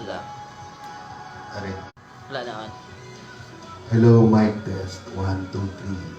Wala. Are. Wala naman. Hello, mic test. 1, 2, 3.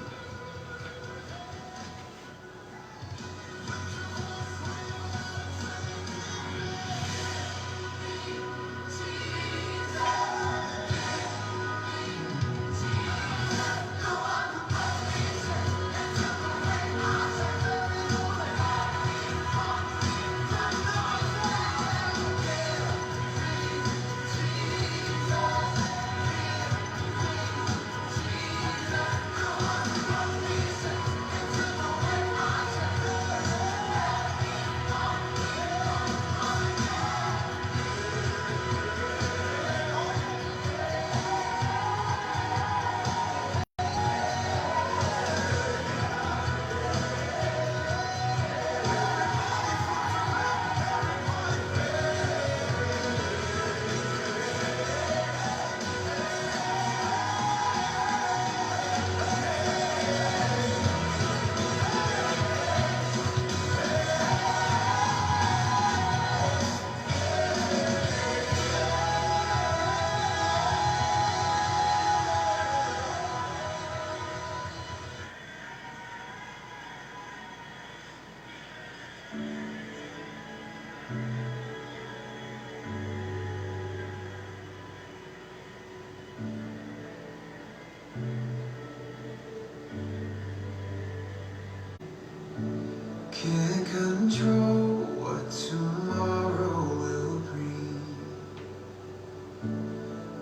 Can't control what tomorrow will bring,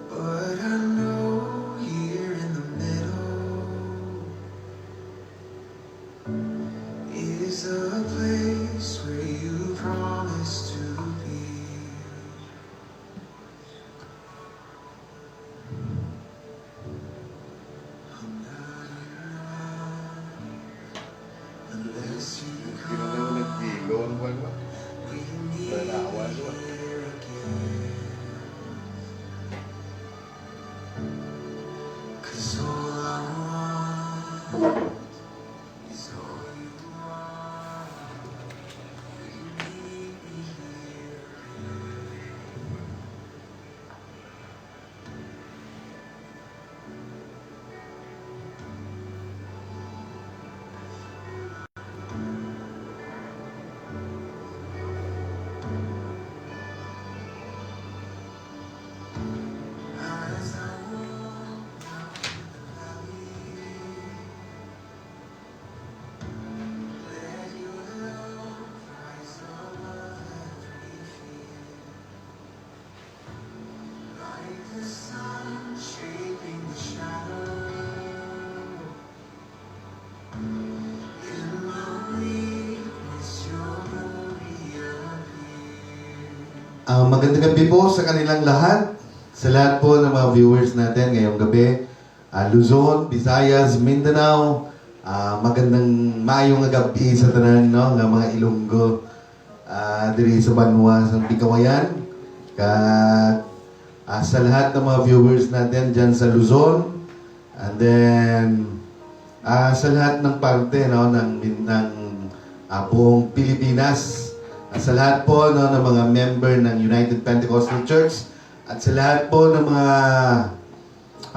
but I know here in the middle is a place where you promised to be. I'm not enough unless you come. We need here again. 'Cause all I want is all you are. We need me here again. As I walk down the valley, let your love rise above every fear. Like the sun shaping the shadow, in my weakness your glory appears. Magandang gabi po sa kanilang lahat. Sa lahat po ng mga viewers natin ngayong gabi. Luzon, Visayas, Mindanao. Magandang maayong gabi sa tanan, no? Ng mga Ilonggo. Diri sa Banwa, sa Bikawayan. Sa lahat ng mga viewers natin dyan sa Luzon. And then, sa lahat ng parte, no? ng buong Pilipinas. Sa lahat po, no, ng mga member ng United Pentecostal Church. At sa lahat po ng mga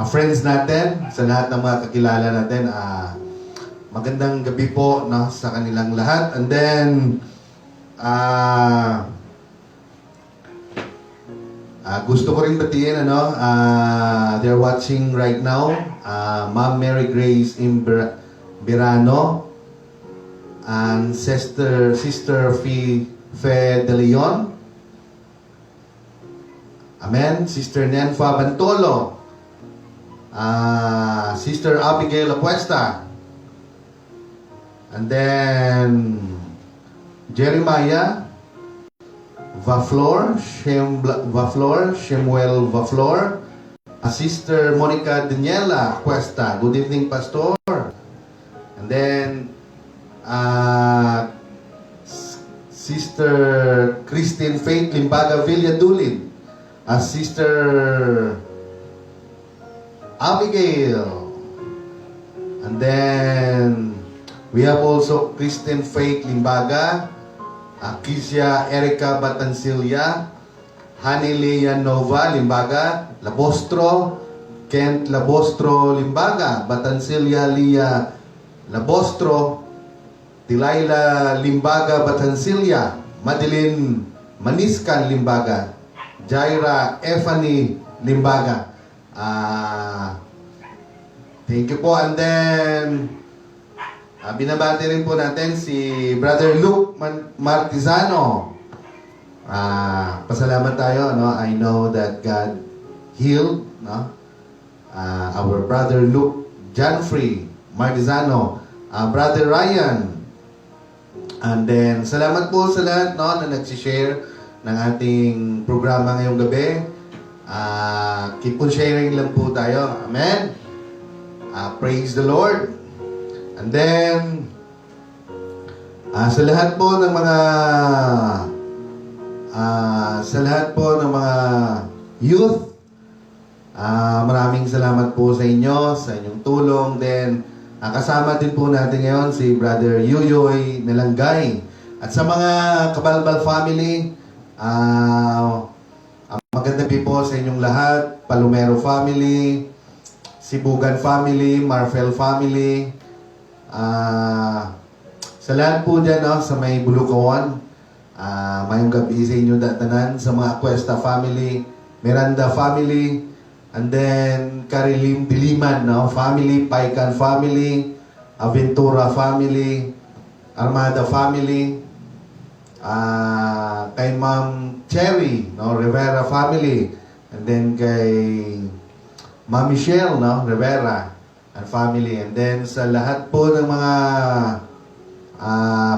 friends natin, sa lahat ng mga kakilala natin, magandang gabi po, no, sa kanilang lahat. And then, gusto ko rin batiin, ano, they're watching right now, Ma'am Mary Grace Imbirano, and Sister Fe De Leon. Amen. Sister Nenfa Bantolo. Sister Abigail Apuesta. And then Jeremiah Vaflor, Shemuel Vaflor. Sister Monica Daniela Apuesta. Good evening, Pastor. And then Sister Christine Faith Limbaga Villadulin. Sister Abigail. And then we have also Christine Faith Limbaga, Kizia Erica Batancilla, Hanilea Nova, Limbaga, Labostro, Kent Labostro, Limbaga, Batansilia Lia Labostro, Tilaila Limbaga, Batansilia, Madeline Maniscan, Limbaga, Jaira Efani, Limbaga. Thank you po. And then, binabati rin po natin si Brother Luke Martizano. Pasalamat tayo, no? I know that God healed, no? Our Brother Luke Janfrey Martizano, Brother Ryan. And then, salamat po sa lahat, no, na nagsishare ng ating programa ngayong gabi. Keep on sharing lang po tayo. Amen? Praise the Lord. And then, sa lahat po ng mga youth, maraming salamat po sa inyo, sa inyong tulong. Then, kasama din po natin ngayon si Brother Yuyoy Nalanggay. At sa mga Kabalbal family, magandang gabi po sa inyong lahat. Palomero family, Sibugan family, Marfel family, sa lahat po dyan, no, sa may Bulukawan, mayong gabi sa inyo datanan, sa mga Cuesta family, Miranda family, and then Karilim Diliman, no, family, Paikan family, Aventura family, Armada family, kay Ma'am Cherry, no, Rivera family, and then kay Ma'am Michelle, no, Rivera and family, and then sa lahat po ng mga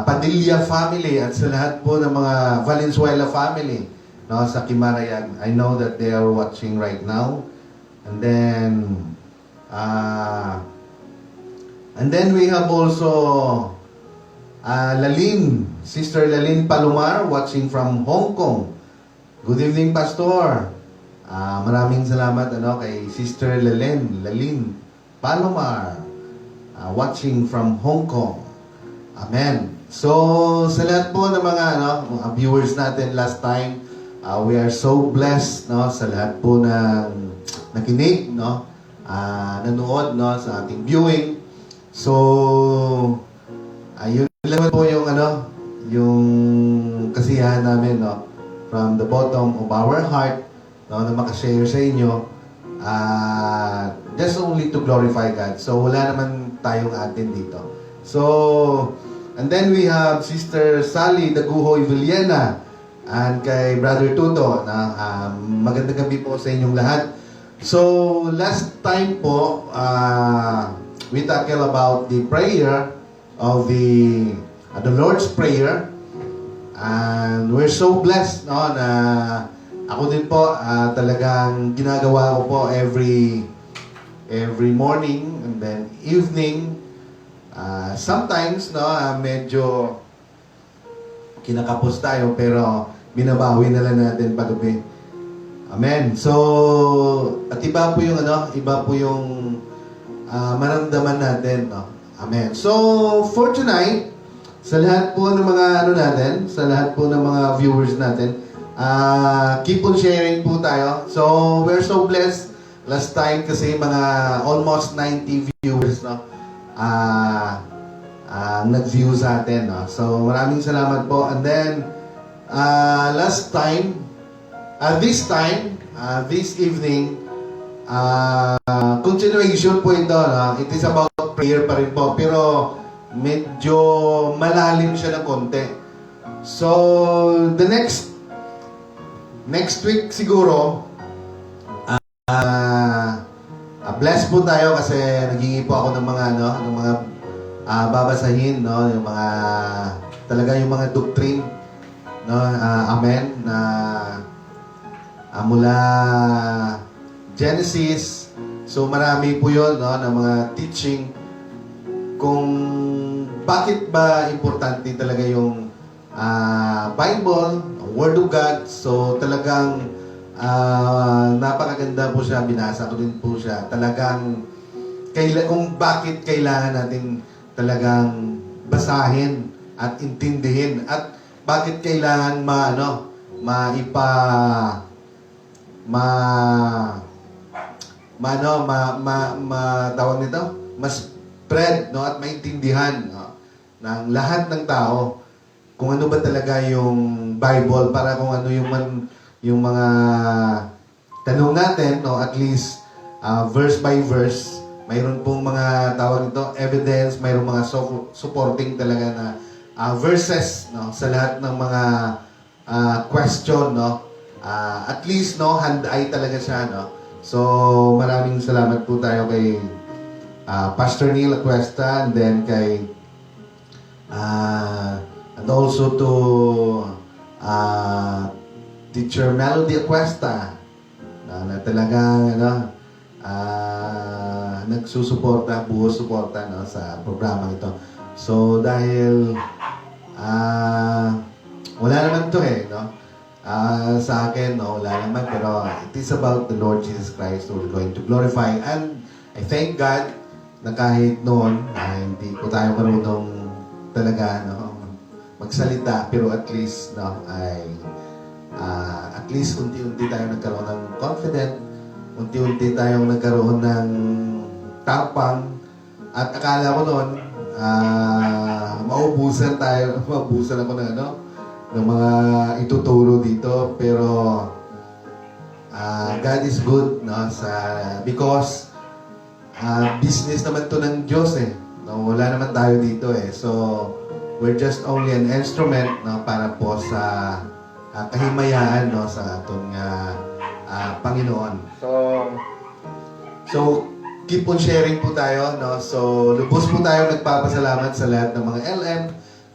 Padilla family at sa lahat po ng mga Valenzuela family, no, sa Kimarayan. I know that they are watching right now. And then we have also Lalin, Sister Lalin Palomar, watching from Hong Kong. Good evening, Pastor. Maraming salamat, ano, kay Sister Lalin Palomar, watching from Hong Kong. Amen. So, sa lahat po ng mga viewers natin last time, we are so blessed, no, sa lahat po ng nakinig, no, nanood, no, sa ating viewing. So, yun lang po yung yung kasiyahan namin, no, from the bottom of our heart, no, na makashare sa inyo, just only to glorify God. So, wala naman tayong atin dito. So, and then we have Sister Sally Daguhoy Villena and kay Brother Tuto, na magandang gabi po sa inyong lahat. So, last time po, we tackle about the prayer of the Lord's Prayer. And we're so blessed, no, na ako din po, talagang ginagawa ko po every morning and then evening. Sometimes, no, medyo kinakapos tayo, pero binabawi na lang natin pagabi. Amen. So, at iba po yung maramdaman natin, no. Amen. So, for tonight, sa lahat po ng mga natin, sa lahat po ng mga viewers natin, keep on sharing po tayo. So, we're so blessed. Last time kasi mga almost 90 viewers, no, nag-view sa atin, no? So, maraming salamat po. And then, this evening, continuation po ito, no? It is about prayer pa rin po, pero medyo malalim siya ng konti. So, the next week siguro, bless po tayo kasi naghingi po ako ng mga babasahin, no, yung mga talaga yung mga doctrine, no, amen, na mula Genesis. So marami po 'yon, no, ng mga teaching kung bakit ba importante talaga yung Bible, Word of God. So talagang napakaganda po siya, binasa ko din po siya. Talagang kung bakit kailangan natin talagang basahin at intindihin at bakit kailangan tawag nito, mas spread, no, at maintindihan, no, ng lahat ng tao kung ano ba talaga yung Bible, para kung ano yung mga tanong natin, no, at least verse by verse, mayroon pong mga tawag nito evidence, mayroon mga supporting talaga na verses, no, sa lahat ng mga question, no. At least, no, hand-eye talaga siya, no. So, maraming salamat po tayo kay Pastor Neil Acuesta, and then kay and also to Teacher Melody Acuesta, na talagang nagsusuporta, buo suporta, no, sa programa ito. So, dahil wala naman to no? Sa akin, no, wala naman, pero it is about the Lord Jesus Christ who we're going to glorify. And I thank God na kahit noon, hindi po tayo marunong talaga, no, magsalita, pero at least, no, at least unti-unti tayo nagkaroon ng confident, unti-unti tayong nagkaroon ng tapang, at akala ko noon, maubusan ako ng mga ituturo dito, pero God is good, no, because business naman to ng Diyos, no, wala naman tayo dito, so we're just only an instrument, no, para po sa kahimayaan, no, sa atong Panginoon. So keep on sharing po tayo, no. So lubos po tayo nagpapasalamat sa lahat ng mga LM,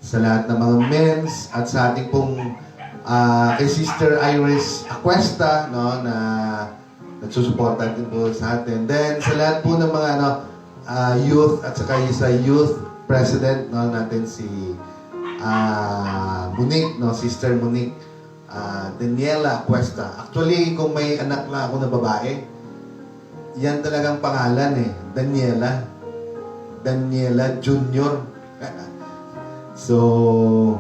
sa lahat ng mga men's, at sa ating pong kay Sister Iris Acuesta, no, na nagsusuporta din po sa atin. Then sa lahat po ng mga youth, at saka sa youth president, no, natin si Monique, no, Sister Monique Daniela Acuesta. Actually, kung may anak na ako na babae, yan talagang pangalan, Daniela Junior. So,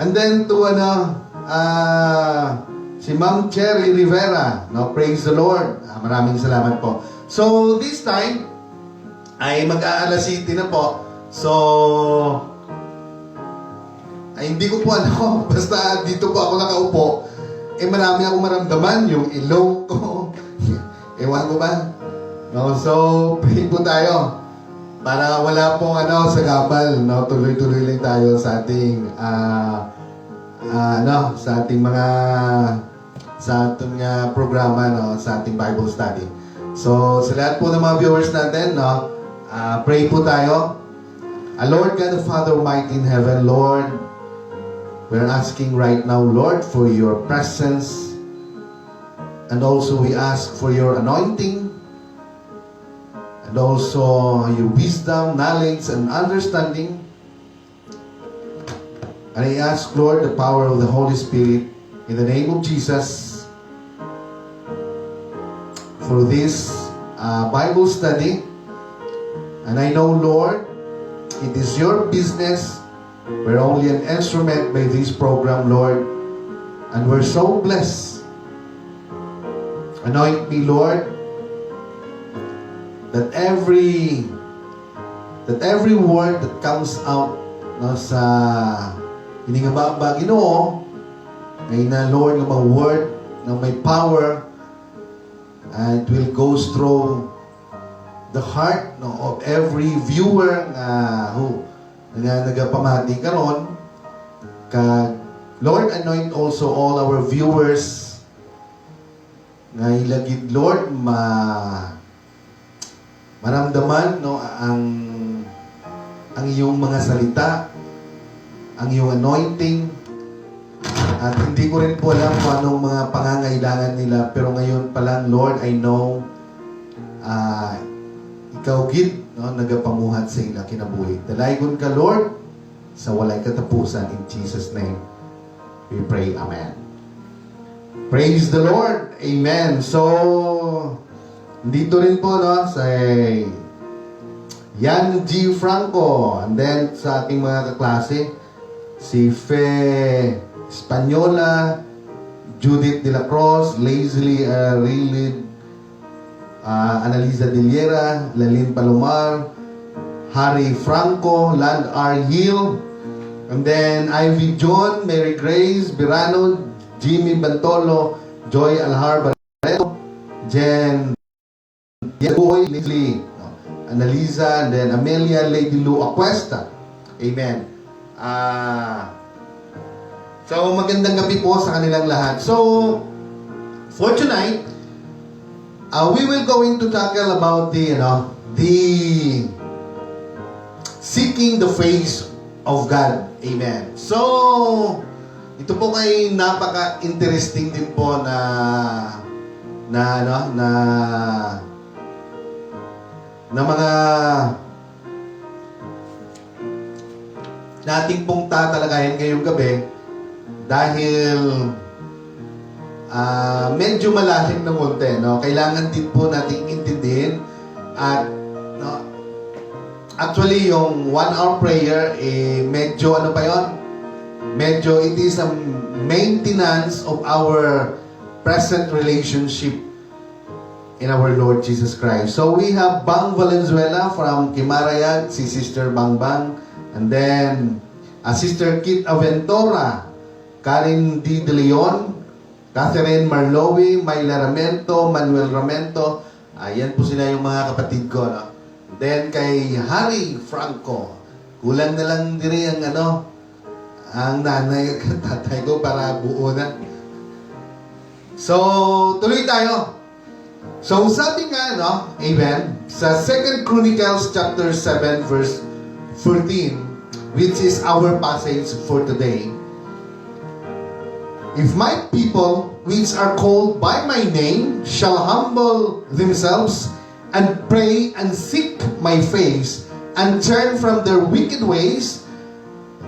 and then to si Ma'am Cherry Rivera, no, praise the Lord. Maraming salamat po. So, this time ay mag-aalas City na po. So, ay hindi ko po alam, basta dito po ako nakaupo, marami akong maramdaman, yung ilong ko. Ewan ko ba? No, so, pray po tayo. Para wala pong sa gabal, no, tuloy-tuloy lang tayo sa ating sa ating programa, no, sa ating Bible study. So, sa lahat po ng mga viewers natin, no, pray po tayo. Lord God, the Father Almighty in heaven, Lord, we're asking right now, Lord, for your presence, and also we ask for your anointing, and also your wisdom, knowledge, and understanding. And I ask, Lord, the power of the Holy Spirit in the name of Jesus for this Bible study. And I know, Lord, it is your business. We're only an instrument by this program, Lord. And we're so blessed. Anoint me, Lord, that every word that comes out, no, sa hiningababa, Ginoo, ay na, Lord, ng mga word na may power, and it will go through the heart, no, of every viewer na nagapamati karon. Lord, anoint also all our viewers na ilagid, Lord, maramdaman, no, ang iyong mga salita, ang iyong anointing. At hindi ko rin po alam kung anong mga pangangailangan nila, pero ngayon pa lang, Lord, I know ikaw gid, no, nagapamuhat sa ila kinabuhi. Dalaygon ka, Lord, sa walay katapusan. In Jesus' name we pray. Amen. Praise the Lord. Amen. So, dito rin po, no, sa Yan G. Franco, and then sa ating mga kaklase, si Fe Espanyola, Judith De La Cruz, Lazily Rilid, Annalisa Diliera, Lalin Palomar, Harry Franco, Land R. Hill, and then Ivy John, Mary Grace, Birano, Jimmy Bantolo, Joy Alhar Barreto, Jen Diagoy, Leslie, Annalisa, and then Amelia Lady Lou Acuesta. Amen. So, magandang gabi po sa kanilang lahat. So, for tonight, we will going to tackle about the seeking the face of God. Amen. So, ito po kay napaka-interesting din po na mga nating pong tatalakayin ngayong gabi dahil medyo malalim ng konti, no? Kailangan din po nating intindihin at actually yung 1-hour prayer medyo ano pa yon? Medyo it is a maintenance of our present relationship in our Lord Jesus Christ. So we have Bang Valenzuela from Kimarayag, si Sister Bang Bang, and then Sister Kit Aventura, Karen D. De Leon, Catherine Marlowe, Myla Ramento, Manuel Ramento. Ayan po sila yung mga kapatid ko. No? Then kay Harry Franco, kulang na lang diri ang ang nanay at tatay ko para buo na. So, tuloy tayo. So, sabi nga, amen, sa 2 Chronicles chapter 7 verse 14, which is our passage for today. If my people, which are called by my name, shall humble themselves and pray and seek my face and turn from their wicked ways,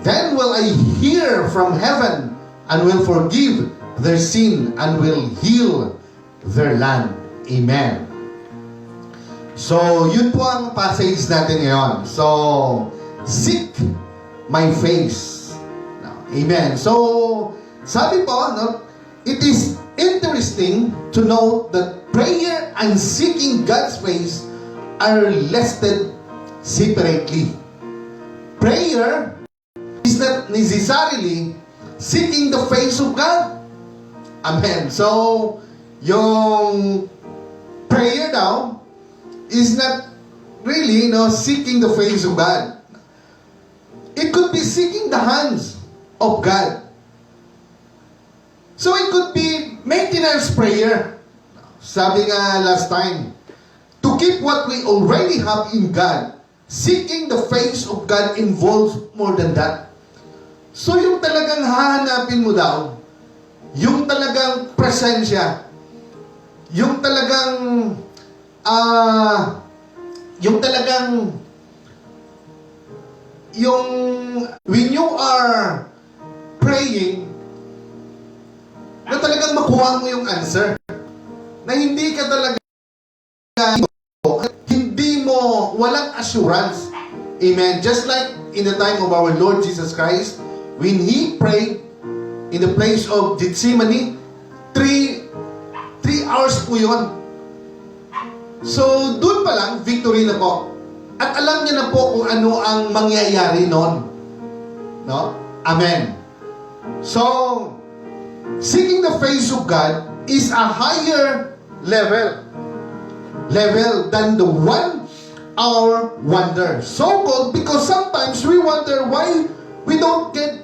then will I hear from heaven and will forgive their sin and will heal their land. Amen. So, yun po ang passage natin ngayon. So, seek my face. Amen. So, sabi po, it is interesting to note that prayer and seeking God's face are listed separately. Prayer is not necessarily seeking the face of God. Amen. So, yung prayer daw is not really seeking the face of God. It could be seeking the hands of God. So it could be maintenance prayer. Sabi nga last time, to keep what we already have in God, seeking the face of God involves more than that. So yung talagang hahanapin mo daw, yung talagang presensya, yung talagang when you are praying, na talagang makuha mo yung answer. Na hindi ka talaga, hindi mo, walang assurance. Amen. Just like in the time of our Lord Jesus Christ, when He prayed in the place of Gethsemane, 3 hours po yun. So, dun pa lang, victory na po. At alam niya na po kung ano ang mangyayari noon. No? Amen. So, seeking the face of God is a higher level than the 1-hour wonder. So called because sometimes we wonder why we don't get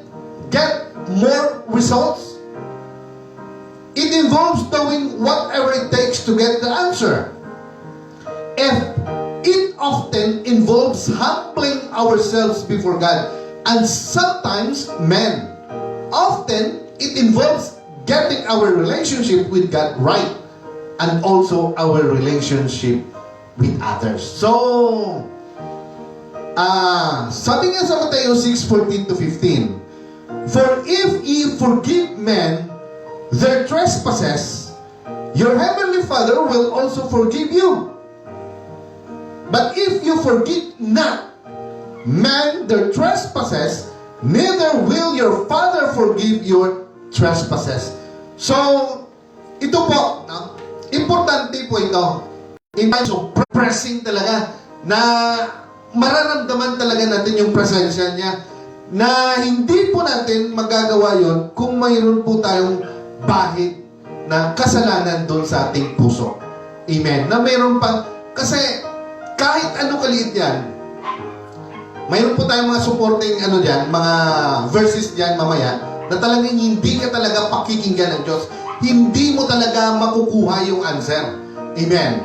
more results. It involves doing whatever it takes to get the answer. It often involves humbling ourselves before God. And sometimes, often it involves getting our relationship with God right. And also our relationship with others. So, sabi nga sa Mateo 6:14-15, for if ye forgive men their trespasses, your heavenly Father will also forgive you. But if you forgive not men their trespasses, neither will your Father forgive your trespasses. So, ito po, no? Importante po ito. In times of pressing talaga, na mararamdaman talaga natin yung presensya niya, na hindi po natin magagawa yon kung mayroon po tayong bahid na kasalanan doon sa ating puso. Amen. Na mayroon pa, kasi kahit ano kaliit yan, mayroon po tayong mga supporting mga verses dyan mamaya, na talagang hindi ka talaga pakikinggan ng Diyos. Hindi mo talaga makukuha yung answer. Amen.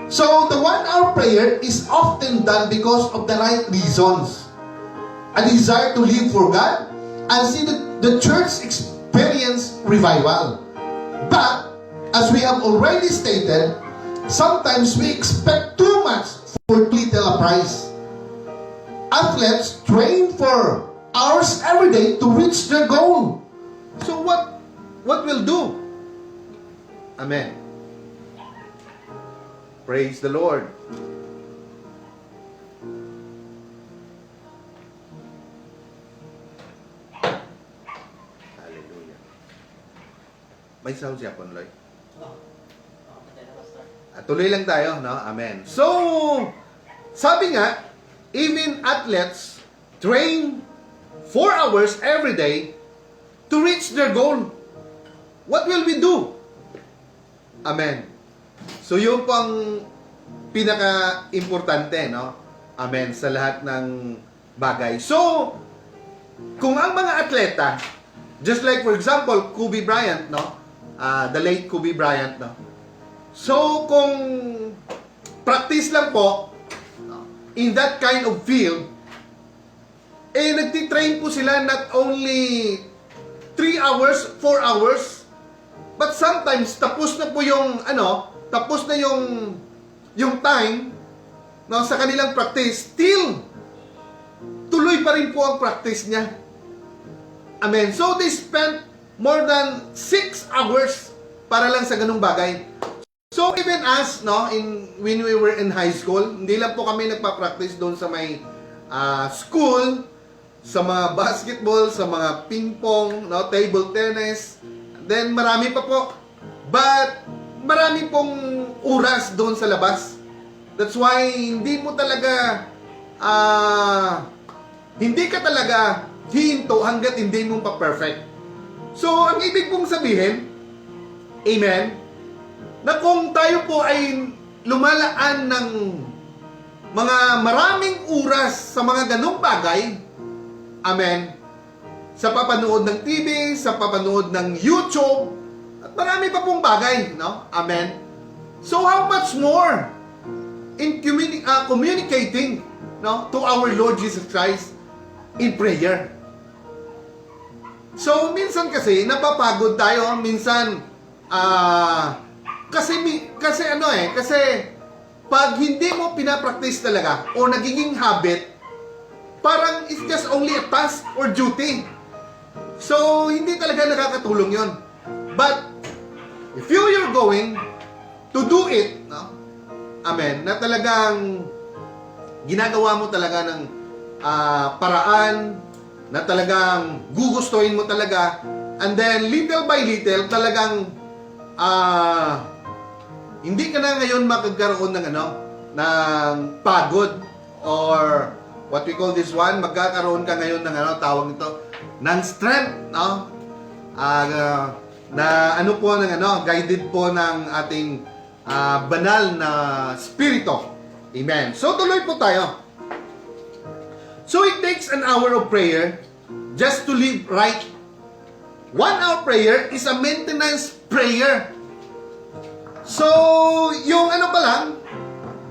So, the 1-hour prayer is often done because of the right reasons. A desire to live for God and see the church experience revival. But, as we have already stated, sometimes we expect too much for too little a price. Athletes train for hours every day to reach their goal. So what will do? Amen. Praise the Lord. Hallelujah. May sound siya, Ponloy. Tuloy lang tayo, no? Amen. So, sabi nga, even athletes train 4 hours every day to reach their goal. What will we do? Amen. So, yun po ang pinaka-importante, no? Amen. Sa lahat ng bagay. So, kung ang mga atleta, just like for example, Kobe Bryant, no? The late Kobe Bryant, no? So, kung practice lang po, in that kind of field, nagtitrain po sila not only 3 hours, 4 hours, but sometimes tapos na po yung, tapos na yung time, no, sa kanilang practice, still, tuloy pa rin po ang practice niya. Amen. So, they spent more than 6 hours para lang sa ganung bagay. So, even us, no, when we were in high school, hindi lang po kami nagpa-practice doon sa may school, sa mga basketball, sa mga ping-pong, no, table tennis, then marami pa po. But, marami pong oras doon sa labas. That's why, hindi mo talaga, hindi ka talaga hihinto hanggat hindi mo pa-perfect. So, ang ibig pong sabihin, amen, na kung tayo po ay lumalaan ng mga maraming oras sa mga ganong bagay, amen, sa papanood ng TV, sa papanood ng YouTube, at marami pa pong bagay, no? Amen. So how much more in communicating, no, to our Lord Jesus Christ in prayer? So minsan kasi napapagod tayo, minsan kasi pag hindi mo pinapractice talaga o nagiging habit, parang it's just only a task or duty. So, hindi talaga nakakatulong yon. But, if you're going to do it, no? Amen, na talagang ginagawa mo talaga ng paraan, na talagang gugustuhin mo talaga, and then little by little, talagang hindi ka na ngayon magkakaroon ng ng pagod, or what we call this one, magkakaroon ka ngayon ng tawag nito, ng strength, no? Na po ng guided po ng ating banal na spirito. Amen. So tuloy po tayo. So it takes an hour of prayer just to live right. 1 hour prayer is a maintenance prayer. So, yung pa lang,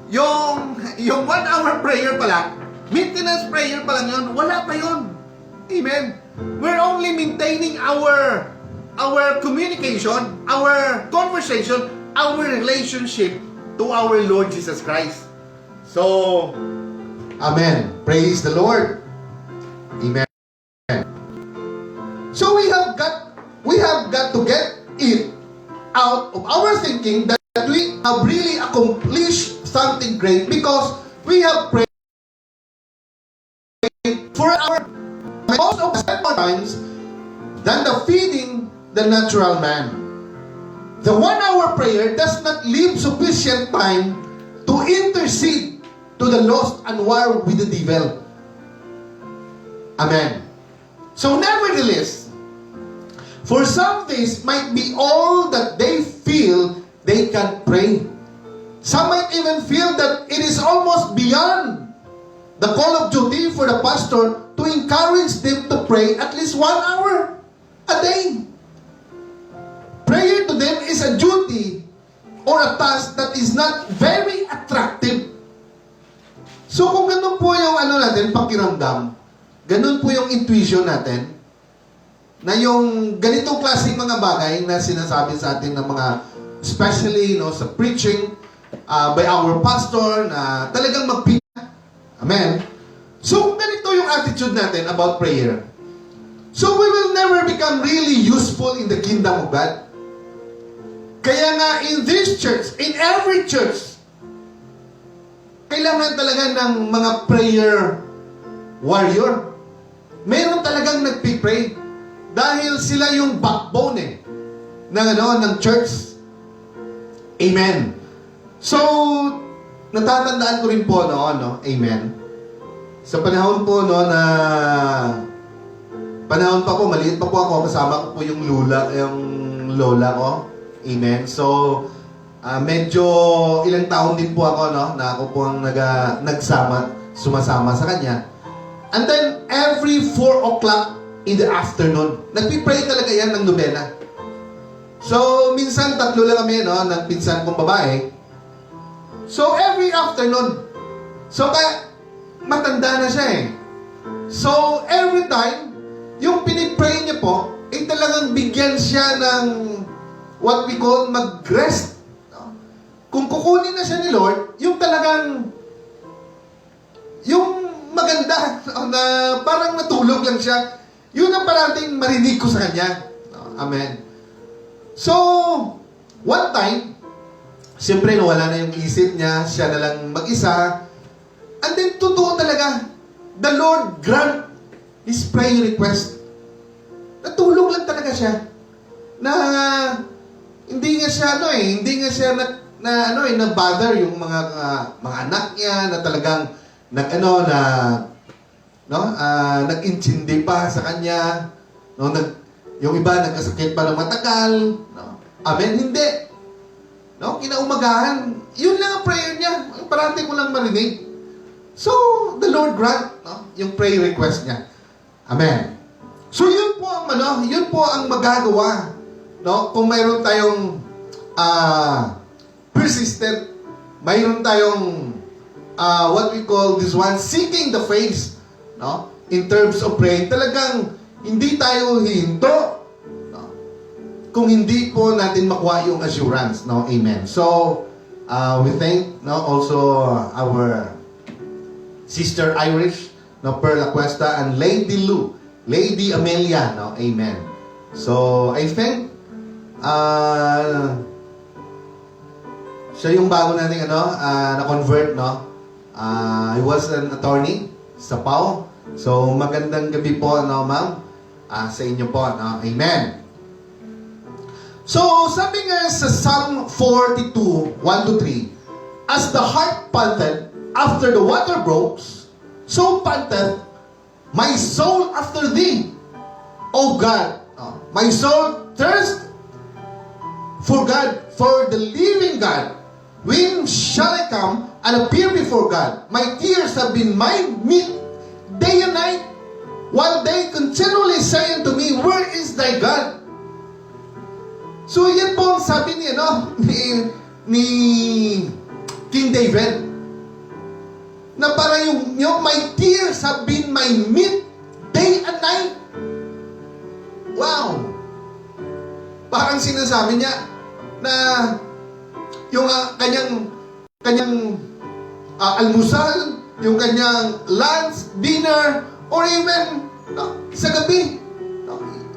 yung 1 hour prayer pa lang, maintenance prayer pa lang yun, wala pa yun. Amen. We're only maintaining our communication, our conversation, our relationship to our Lord Jesus Christ. So, amen. Praise the Lord. Amen. So we have got to get it out of our thinking that we have really accomplished something great because we have prayed for our most of the times than the feeding the natural man. The 1-hour prayer does not leave sufficient time to intercede to the lost and war with the devil. Amen. So nevertheless, for some days might be all that they feel they can pray. Some might even feel that it is almost beyond the call of duty for the pastor to encourage them to pray at least 1 hour a day. Prayer to them is a duty or a task that is not very attractive. So kung ganun po yung pakiramdam, ganun po yung intuition natin, na yung ganitong klaseng mga bagay na sinasabi sa atin ng mga, especially sa preaching by our pastor, na talagang magpina. Amen? So kung ganito yung attitude natin about prayer, so we will never become really useful in the kingdom of God. Kaya nga in this church, in every church, kailangan talaga ng mga prayer warrior. Meron talagang nagpipray dahil sila yung backbone ng church. Amen. So, natatandaan ko rin po amen. Sa panahon po na panahon pa po, maliit pa po ako, kasama ko po yung lola ko. Amen. So, medyo ilang taon din po ako na ako po ang sumasama sa kanya. And then, every 4 o'clock in the afternoon, nagpipray talaga yan ng nobena. So, minsan 3 lang kami, ng pinsan kong babae. So, every afternoon. So, kaya, matanda na siya So, every time, yung pinipray niya po, talagang bigyan siya ng what we call mag-rest. Kung kukunin na siya ni Lord, yung talagang, yung maganda, na parang natulog lang siya, yun ang parating marinig ko sa kanya. Amen. So, one time, siyempre nawala na yung isip niya, siya na lang mag-isa, and then totoo talaga, the Lord grant his prayer request. Natulog lang talaga siya. Na, hindi nga siya, na-bother yung mga anak niya, na talagang, nag-intindi pa sa kanya, yung iba nagkasakit pa ng matagal, amen, hindi. Kinaumagahan, yun lang ang prayer niya, parati ko lang marinig. So, the Lord grant, yung prayer request niya. Amen. So, yun po ang magagawa, kung mayroon tayong persistent, mayroon tayong what we call this one, seeking the face, in terms of praying. Talagang hindi tayo hihinto, kung hindi po natin makuha yung assurance, Amen. So, we thank, also our Sister Irish, Perla Cuesta, and Lady Lou, Lady Amelia, Amen. So, I think, siya yung bago nating na-convert, I was an attorney sa PAO. So, magandang gabi po, ma'am, sa inyo po, Amen. So, sabi nga sa Psalm 42, 1-3, as the hart panteth after the water brooks, so panteth my soul after thee, O God. My soul thirsts for God, for the living God. When shall I come and appear before God? My tears have been my meat day and night, while they continually say unto me, where is thy God? So yan po ang sabi ni King David, na parang yung my tears have been my meat day and night. Wow! Parang sinasabi niya na yung kanyang almusal, yung kanyang lunch, dinner, or even sa gabi,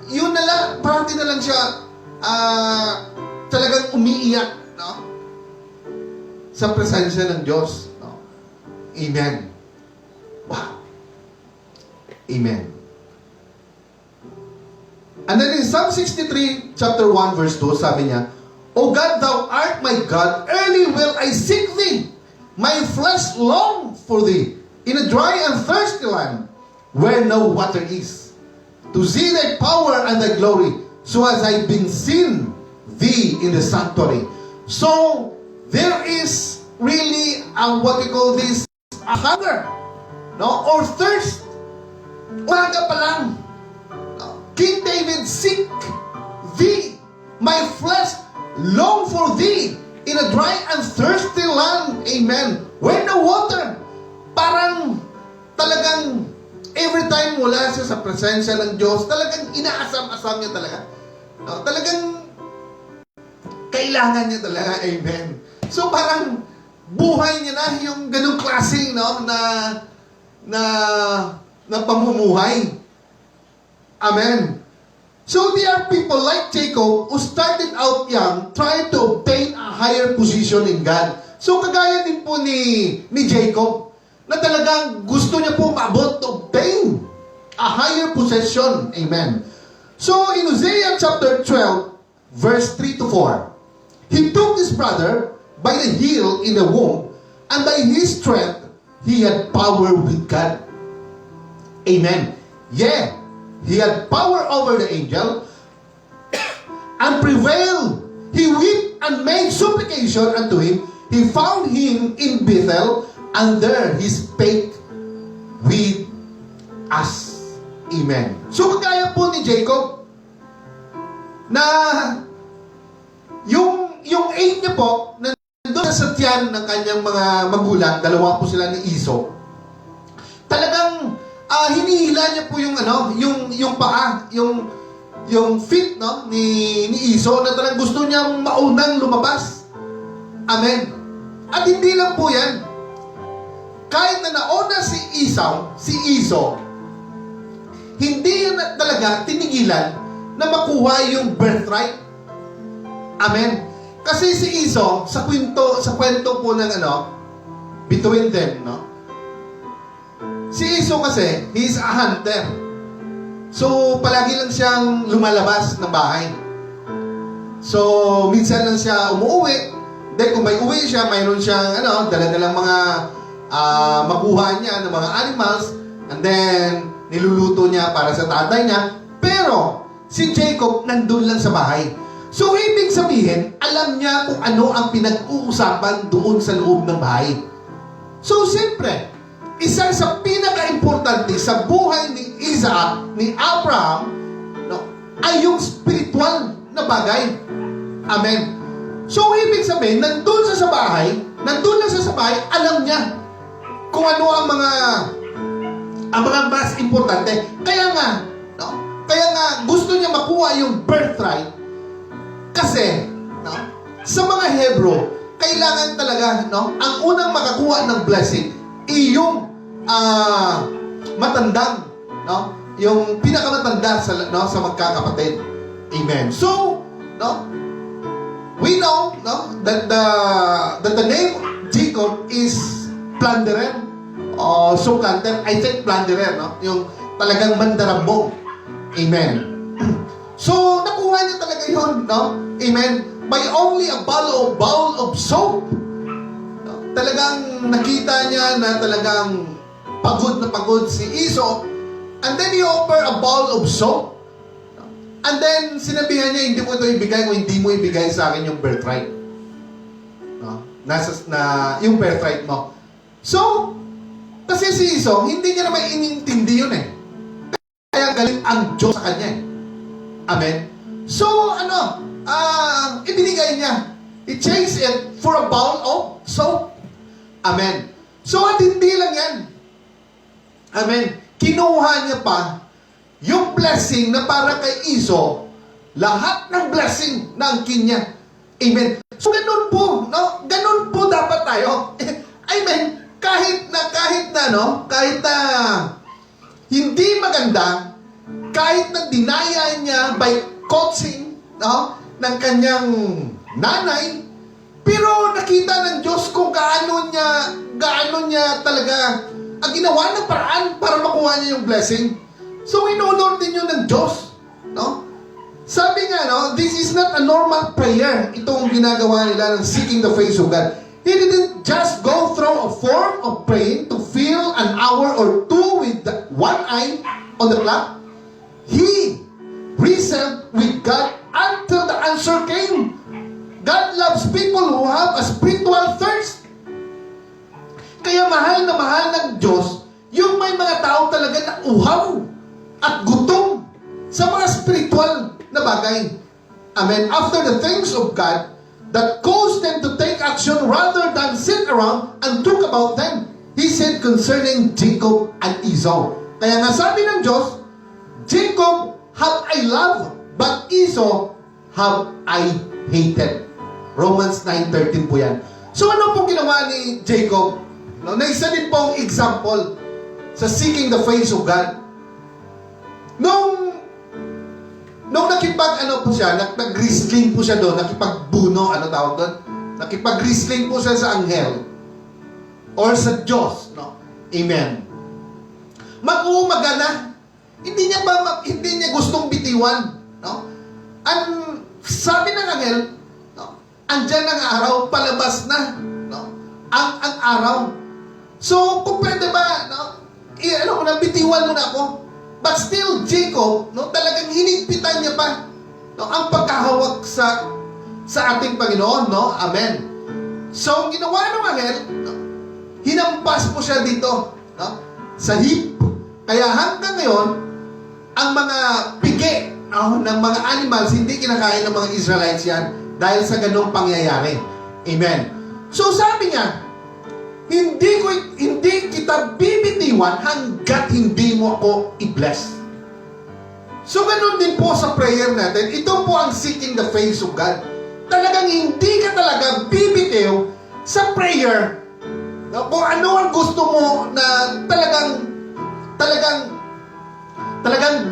yun na lang, parati na lang siya talagang umiiyak sa presensya ng Diyos. Amen. Wow. Amen. And then in Psalm 63, chapter 1, verse 2, sabi niya, O God, thou art my God, early will I seek thee. My flesh long for thee, in a dry and thirsty land, where no water is, to see thy power and thy glory, so as I've been seen thee in the sanctuary. So, there is really what we call this, a hunger, no, or thirst. Umaga pa lang, King David, seek thee, my flesh long for thee, in a dry and thirsty land, amen, where no water. Parang talagang every time wala siya sa presensya ng Diyos, talagang inaasam-asam niya talaga. No, talagang kailangan niya talaga, amen. So parang buhay niya na yung ganung klaseng, no, na pamumuhay. Amen. So there are people like Jacob who started out young trying to obtain a higher position in God. So kagaya din po ni Jacob na talagang gusto niya po maabot to obtain a higher possession. Amen. So in Hosea chapter 12 verse 3 to 4, he took his brother by the heel in the womb, and by his strength he had power with God. Amen. Yeah, he had power over the angel and prevailed. He wept and made supplication unto him. He found him in Bethel, and there he spake with us. Amen. So kagaya po ni Jacob na yung aim niya po na nandun sa tiyan ng kanyang mga magulang, dalawa po sila ni Iso. Talagang hinihila niya po yung paa, yung feet, no, ni Iso, na talagang gusto niyang maunang lumabas. Amen. At hindi lang po yan. Kahit na nauna si Iso, hindi yan talaga tinigilan na makuha yung birthright. Amen. Kasi si Iso, sa kwento po ng between them, no? Si Iso kasi, he is a hunter. So, palagi lang siyang lumalabas ng bahay. So, minsan lang siya umuwi. Then, kung may uwi siya, mayroon siyang, dala-dalang mga makuha niya ng mga animals. And then, niluluto niya para sa tatay niya. Pero, si Jacob, nandun lang sa bahay. So, ibig sabihin, alam niya kung ano ang pinag-uusapan doon sa loob ng bahay. So, siyempre, isa sa pinaka-importante sa buhay ni Isaac, ni Abraham, no, ay yung spiritual na bagay. Amen. So, ibig sabihin, nandun siya sa bahay, alam niya kung ano ang mga mas importante. Kaya nga, gusto niya makuha yung birthright. Kasi, no, sa mga Hebrew, kailangan talaga, no, ang unang makakuha ng blessing, yung matandang, no, yung pinakamatanda sa magkakapatid. Amen. So, no, we know, no, that the name Jacob is plunderer o supplanter. I think plunderer, no, yung talagang mandarambong. Amen. So, nakuha niya talaga yun, no? Amen. By only a bowl of soap. No? Talagang nakita niya na talagang pagod na pagod si Iso. And then he offer a bowl of soap. No? And then, sinabihan niya, hindi mo ito ibigay kung hindi mo ibigay sa akin yung birthright. No? Yung birthright mo. So, kasi si Iso, hindi niya naman inintindi yun eh. Kaya galing ang Diyos sa kanya eh. Amen. So, ibinigay niya. He changed it for a bowl of soap. Amen. So, at hindi lang yan. Amen. Kinuha niya pa yung blessing na para kay Iso, lahat ng blessing na angkin niya. Amen. So, ganun po, no? Ganun po dapat tayo. Amen. Kahit na hindi maganda, kahit na dinaya niya by coaching, no, ng kanyang nanay, pero nakita ng Diyos kung gaano niya talaga ang ginawa ng paraan para makuha niya yung blessing. So, inunod din yun ng Diyos, no? Sabi nga, no, this is not a normal prayer. Itong ginagawa nila ng seeking the face of God. He didn't just go through a form of praying to fill an hour or two with one eye on the clock. He wrestled with God until the answer came. God loves people who have a spiritual thirst. Kaya mahal na mahal ng Diyos yung may mga tao talaga na uhaw at gutom sa mga spiritual na bagay. Amen. After the things of God that caused them to take action rather than sit around and talk about them. He said concerning Jacob and Esau. Kaya nga sabi ng Diyos, Jacob have I loved, but Esau have I hated. Romans 9:13 po yan. So ano pong ginawa ni Jacob? No, na isa din pong example sa seeking the face of God. Nung nakipag-ano po siya, nag-wrestling po siya doon, nakipagbuno, ano tawag doon? Nakipag-wrestling po siya sa anghel or sa Diyos, no? Amen. Mag-uumaga na. Hindi niya gustong bitiwan, no? Ang sabi ng anghel, no? Andyan ang araw, palabas na, no? Ang araw. So, kung pwede ba, no? Bitiwan mo na ako. But still, Jacob, no, talagang hinigpitan niya pa, no, ang pagkahawak sa ating Panginoon, no? Amen. So, ang ginawa ng anghel, no, hinampas po siya dito, no, sa hip. Kaya hanggang ngayon, ang mga pigi, no, ng mga animals, hindi kinakain ng mga Israelites yan dahil sa ganong pangyayari. Amen. So, sabi niya, hindi kita bibitiwan hanggat hindi mo ako i-bless. So, ganun din po sa prayer natin. Ito po ang seeking the face of God. Talagang hindi ka talaga bibitiw sa prayer. No? Kung ano ang gusto mo na talagang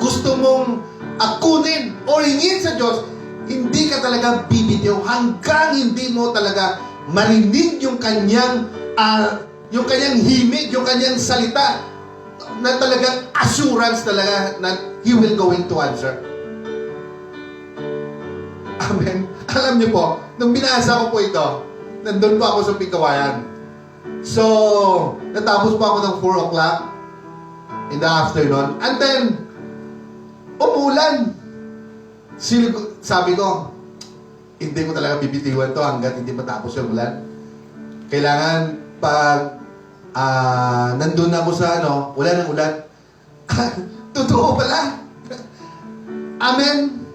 gusto mong akunin o hingin sa Diyos, hindi ka talaga bibitiw hanggang hindi mo talaga marinig yung kanyang himig, yung kanyang salita na talagang assurance talaga na He will going to answer. Amen. Alam niyo po, nung binasa ko po ito, nandun po ako sa Pikawayan. So, natapos po ako ng 4 o'clock in the afternoon. And then, umulan. Sabi ko, hindi ko talaga bibitiwan to hanggat hindi matapos yung ulan. Kailangan pag nandun ako sa wala ng ulan. Totoo pala. Amen.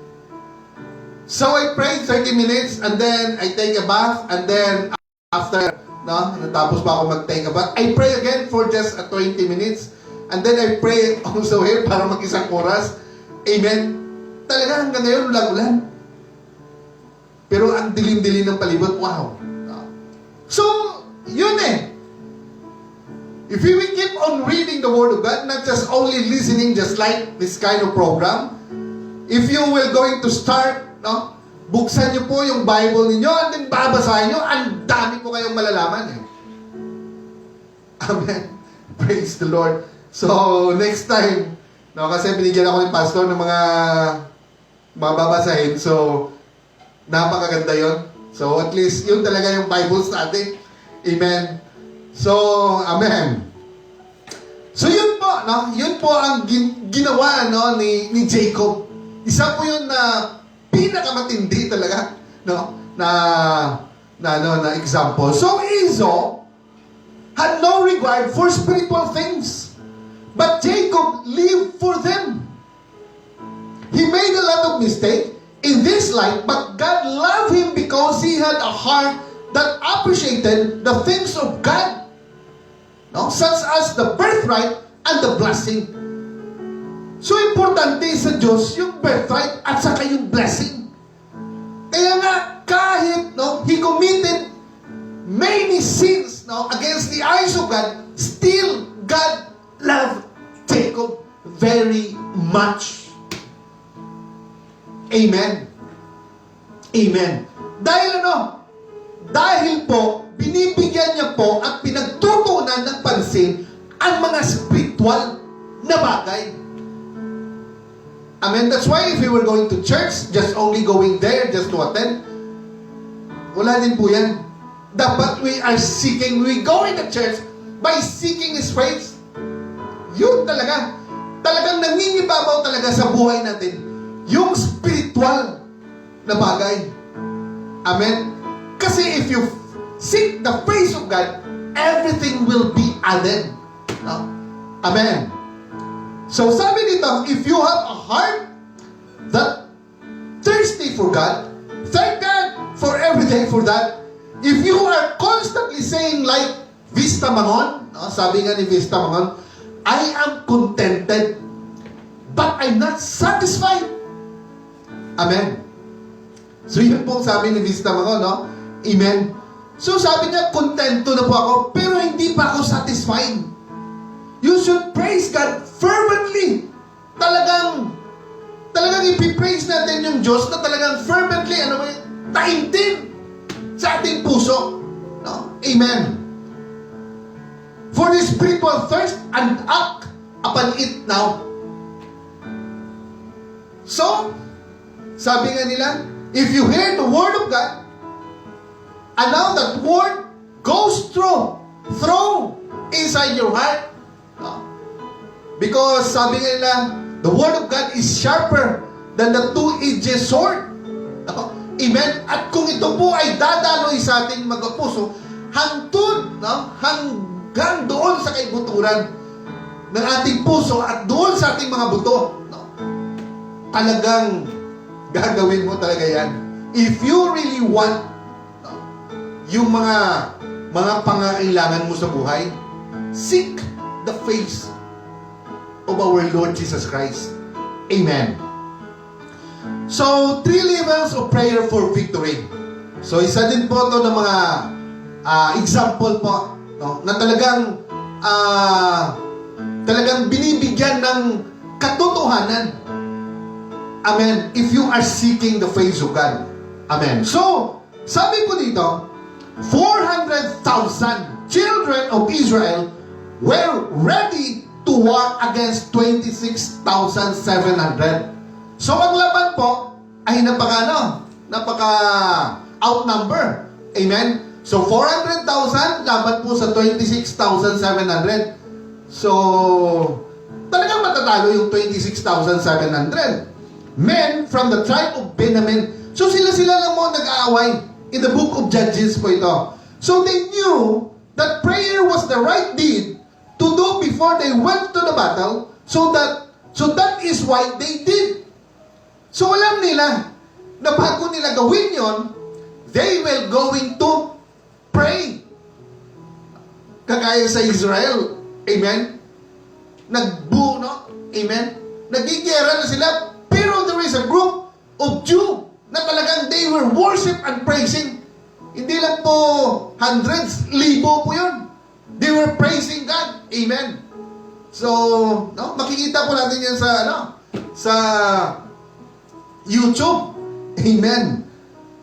So I prayed 30 minutes and then I take a bath and then after, natapos pa ako mag-take a bath, I pray again for just 20 minutes and then I pray also here para mag-isang oras. Amen. Talaga hanggang ngayon walang ulan. Pero ang dilim-dilim ng palibot, wow. So, yun eh. If we will keep on reading the Word of God, not just only listening just like this kind of program, if you will going to start, buksan niyo po yung Bible ninyo and then babasahin niyo, ang dami po kayong malalaman eh. Amen. Praise the Lord. So, next time, kasi binigyan ako ni Pastor ng mga babasahin, so, napakaganda yon. So, at least, yun talaga yung Bible study. Amen. So, amen. So, yun po, yun po ang ginawa, ni Jacob. Isa po yun na pinakamatindi talaga, na example. So, Esau had no regard for spiritual things. But Jacob lived for them. He made a lot of mistakes in this life, but God loved him because he had a heart that appreciated the things of God, such as the birthright and the blessing. So, importante sa Diyos yung birthright at saka yung blessing. Kaya nga, kahit he committed many sins against the eyes of God, still God loved Jacob very much. Amen. Amen. Dahil po, binibigyan niya po at pinagtutunan ng pansin ang mga spiritual na bagay. Amen? That's why if we were going to church, just only going there, just to attend, wala din po yan. Dapat we are seeking, we go in the church by seeking His face. Yun talaga. Talagang nangingibabaw talaga sa buhay natin yung spiritual na bagay. Amen? Kasi if you seek the face of God, everything will be added. No? Amen? So sabi dito, if you have a heart that thirsty for God, thank God for everything for that. If you are constantly saying like Vista Mangon, no? Sabi nga ni Vista Mangon, I am contented, but I'm not satisfied. Amen. So yun pong sabi ni Vista Mangon, no? Amen. So sabi niya, kontento na po ako, pero hindi pa ako satisfied. You should praise God fervently. Talagang ipipraise natin yung Diyos na talagang fervently, taimtim sa ating puso. No? Amen. For the spiritual thirst and act upon it now. So, sabi nga nila, if you hear the word of God, and now that word goes through inside your heart. Because sabi nga nila, the word of God is sharper than the two-edged sword. Amen? At kung ito po ay dadaloy sa ating mga puso, hanggang doon sa kaibuturan ng ating puso at doon sa ating mga buto. Talagang gagawin mo talaga yan. If you really want yung mga pangailangan mo sa buhay, seek the face of our Lord Jesus Christ. Amen. So, 3 levels of prayer for victory. So, isa din po ito ng mga example po, no, na talagang binibigyan ng katotohanan. Amen. If you are seeking the face of God. Amen. So, sabi po dito, 400,000 children of Israel were ready to war against 26,700. So, ang laban po ay napaka outnumber. Amen? So, 400,000 laban po sa 26,700. So, talagang matatalo yung 26,700. Men from the tribe of Benjamin. So, sila lang mo nag-aaway. In the book of Judges po ito. So, they knew that prayer was the right deed to do before they went to the battle. So that is why they did. So, alam nila na bago nila gawin yon, they will going to pray. Kagaya sa Israel. Amen? Nagbuno. Amen? Nagigera na sila. Pero there is a group of Jew na talagang they were worship and praising. Hindi lang po hundreds, libo po yun. They were praising God. Amen. So, no, makikita po natin yan sa YouTube. Amen.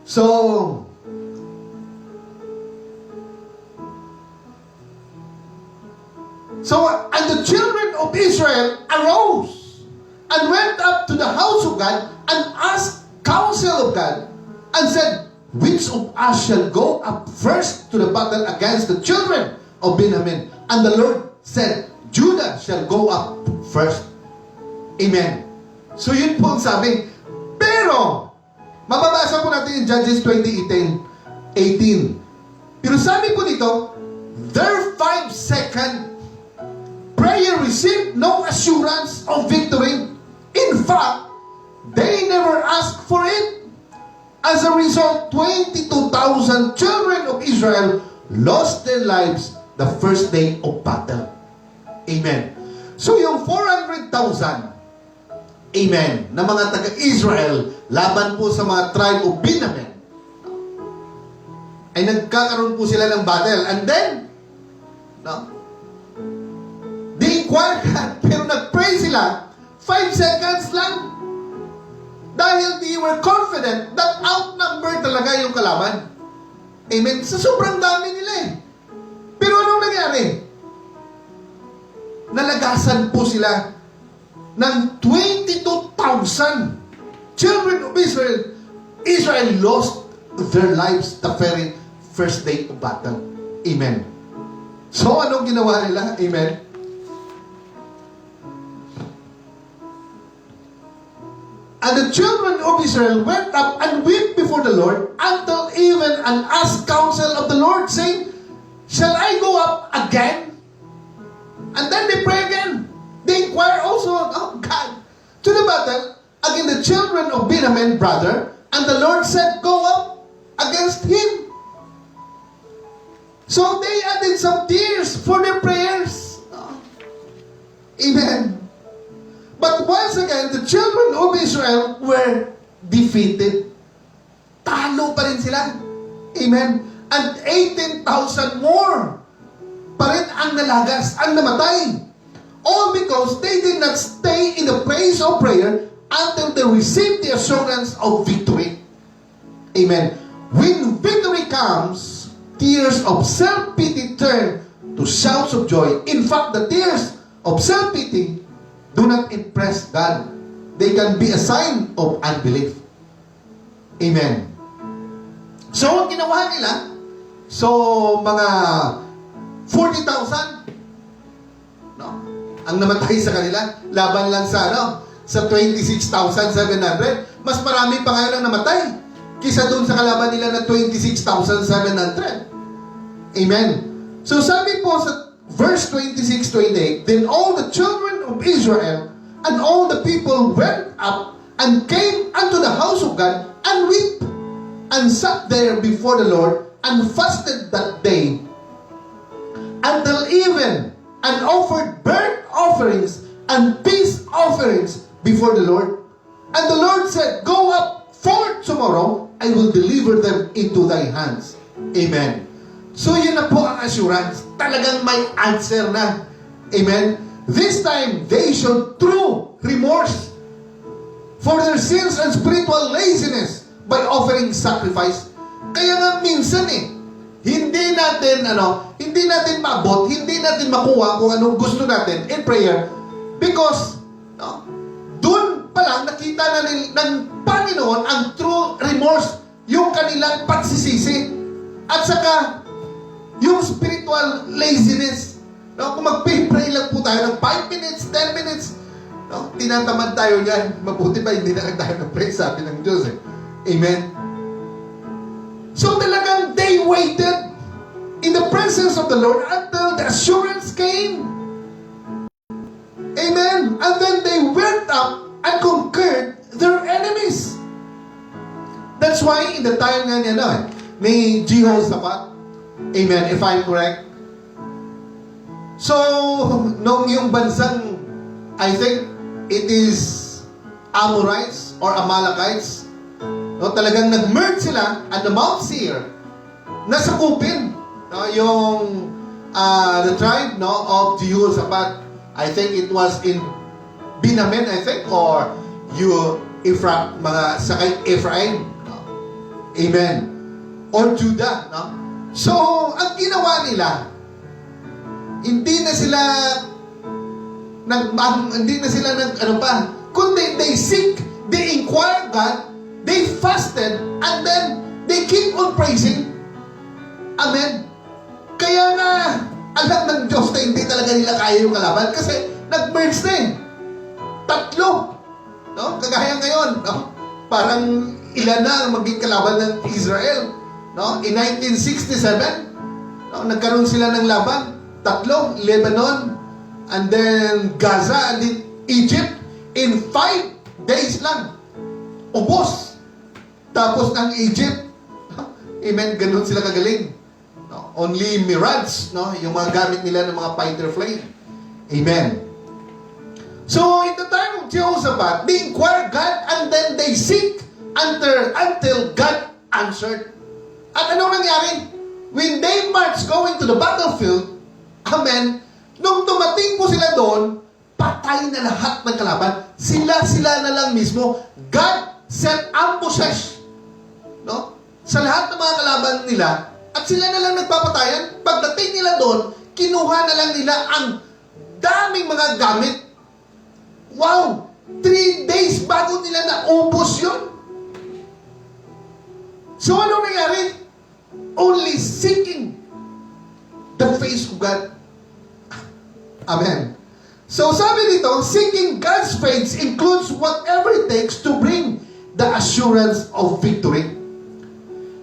So, and the children of Israel arose and went up to the house of God and asked counsel of God and said, which of us shall go up first to the battle against the children of Benjamin? And the Lord said, Judah shall go up first. Amen. So yun po ang sabi. Pero, mababasa po natin yung Judges 20:18. Pero sabi po dito, their 5-second prayer received no assurance of victory. In fact, they never asked for it. As a result, 22,000 children of Israel lost their lives the first day of battle. Amen. So yung 400,000, amen, na mga taga-Israel laban po sa mga tribe of Benjamin, ay nagkakaroon po sila ng battle. And then, they inquired God, pero nag-pray sila 5 seconds lang. Dahil they were confident that outnumber talaga yung kalaban. Amen? Sa sobrang dami nila eh. Pero anong nangyari? Nalagasan po sila ng 22,000 children of Israel. Israel lost their lives the very first day of battle. Amen. So, anong ginawa nila? Amen. And the children of Israel went up and wept before the Lord until even and asked counsel of the Lord, saying, shall I go up again? And then they pray again. They inquire also of God to the battle against the children of Benjamin, brother. And the Lord said, go up against him. So they added some tears for their prayers. Amen. But once again, the children of Israel were defeated. Talo pa rin sila. Amen. And 18,000 more pa rin ang nalagas, ang namatay. All because they did not stay in the place of prayer until they received the assurance of victory. Amen. When victory comes, tears of self-pity turn to shouts of joy. In fact, the tears of self-pity do not impress God. They can be a sign of unbelief. Amen. So, ang ginawa nila, mga 40,000, no? Ang namatay sa kanila, laban lang sa 26,700. Mas marami pa ngayon ang namatay kisa doon sa kalaban nila na 26,700. Amen. So, sabi po sa verse 26-28, then all the children of Israel and all the people went up and came unto the house of God and wept and sat there before the Lord and fasted that day until even and offered burnt offerings and peace offerings before the Lord. And the Lord said, go up forth tomorrow, I will deliver them into thy hands. Amen. So yun na po ang assurance. Talagang may answer na. Amen. This time, they showed true remorse for their sins and spiritual laziness by offering sacrifice. Kaya nga minsan hindi natin maabot, hindi natin makuha kung anong gusto natin in prayer because dun pa lang nakita na ng Panginoon ang true remorse, yung kanilang pagsisisi at saka yung spiritual laziness. Kung mag-pray lang po tayo ng 5 minutes, 10 minutes, tinatamad tayo niyan. Mabuti ba hindi na lang tayo ng pray, sabi ng Diyos Amen. So talagang they waited in the presence of the Lord until the assurance came. Amen. And then they went up and conquered their enemies. That's why in the time nga niya ni Jehoshaphat, amen, if I'm correct. So, nung yung bansang, I think, it is Amorites or Amalekites, talagang nag-merge sila at the Mount Seir, nasakupin yung the tribe of Jehoshaphat. I think it was in Benjamin, I think, or Ephraim, mga sakay Ephraim. Amen. Or Judah. So, ang ginawa nila, hindi na sila kundi they seek, they inquire God, they fasted, and then they keep on praising. Amen. Kaya nga, alam ng Diyos na hindi talaga nila kaya yung kalaban kasi nag-merge na tatlo. Kagaya ngayon, parang ilan na ang maging kalaban ng Israel. In 1967, nagkaroon sila ng laban. Tatlo, Lebanon, and then Gaza, and then Egypt. In 5 days lang, ubos. Tapos ang Egypt, amen, ganun sila kagaling. Only Mirage, yung mga gamit nila ng mga fighter plane. Amen. So, in the time of Jehoshaphat, they inquire God and then they seek until God answered. At anong nangyari? When they marched going to the battlefield, amen, nung dumating po sila doon, patay na lahat ng kalaban. Sila na lang mismo. God set ambushes sa lahat ng mga kalaban nila at sila na lang nagpapatayan. Pagdating nila doon, kinuha na lang nila ang daming mga gamit. Wow! 3 days bago nila naubos yun. So ano nangyari? Only seeking the face of God. Amen. So sabi dito, seeking God's face includes whatever it takes to bring the assurance of victory.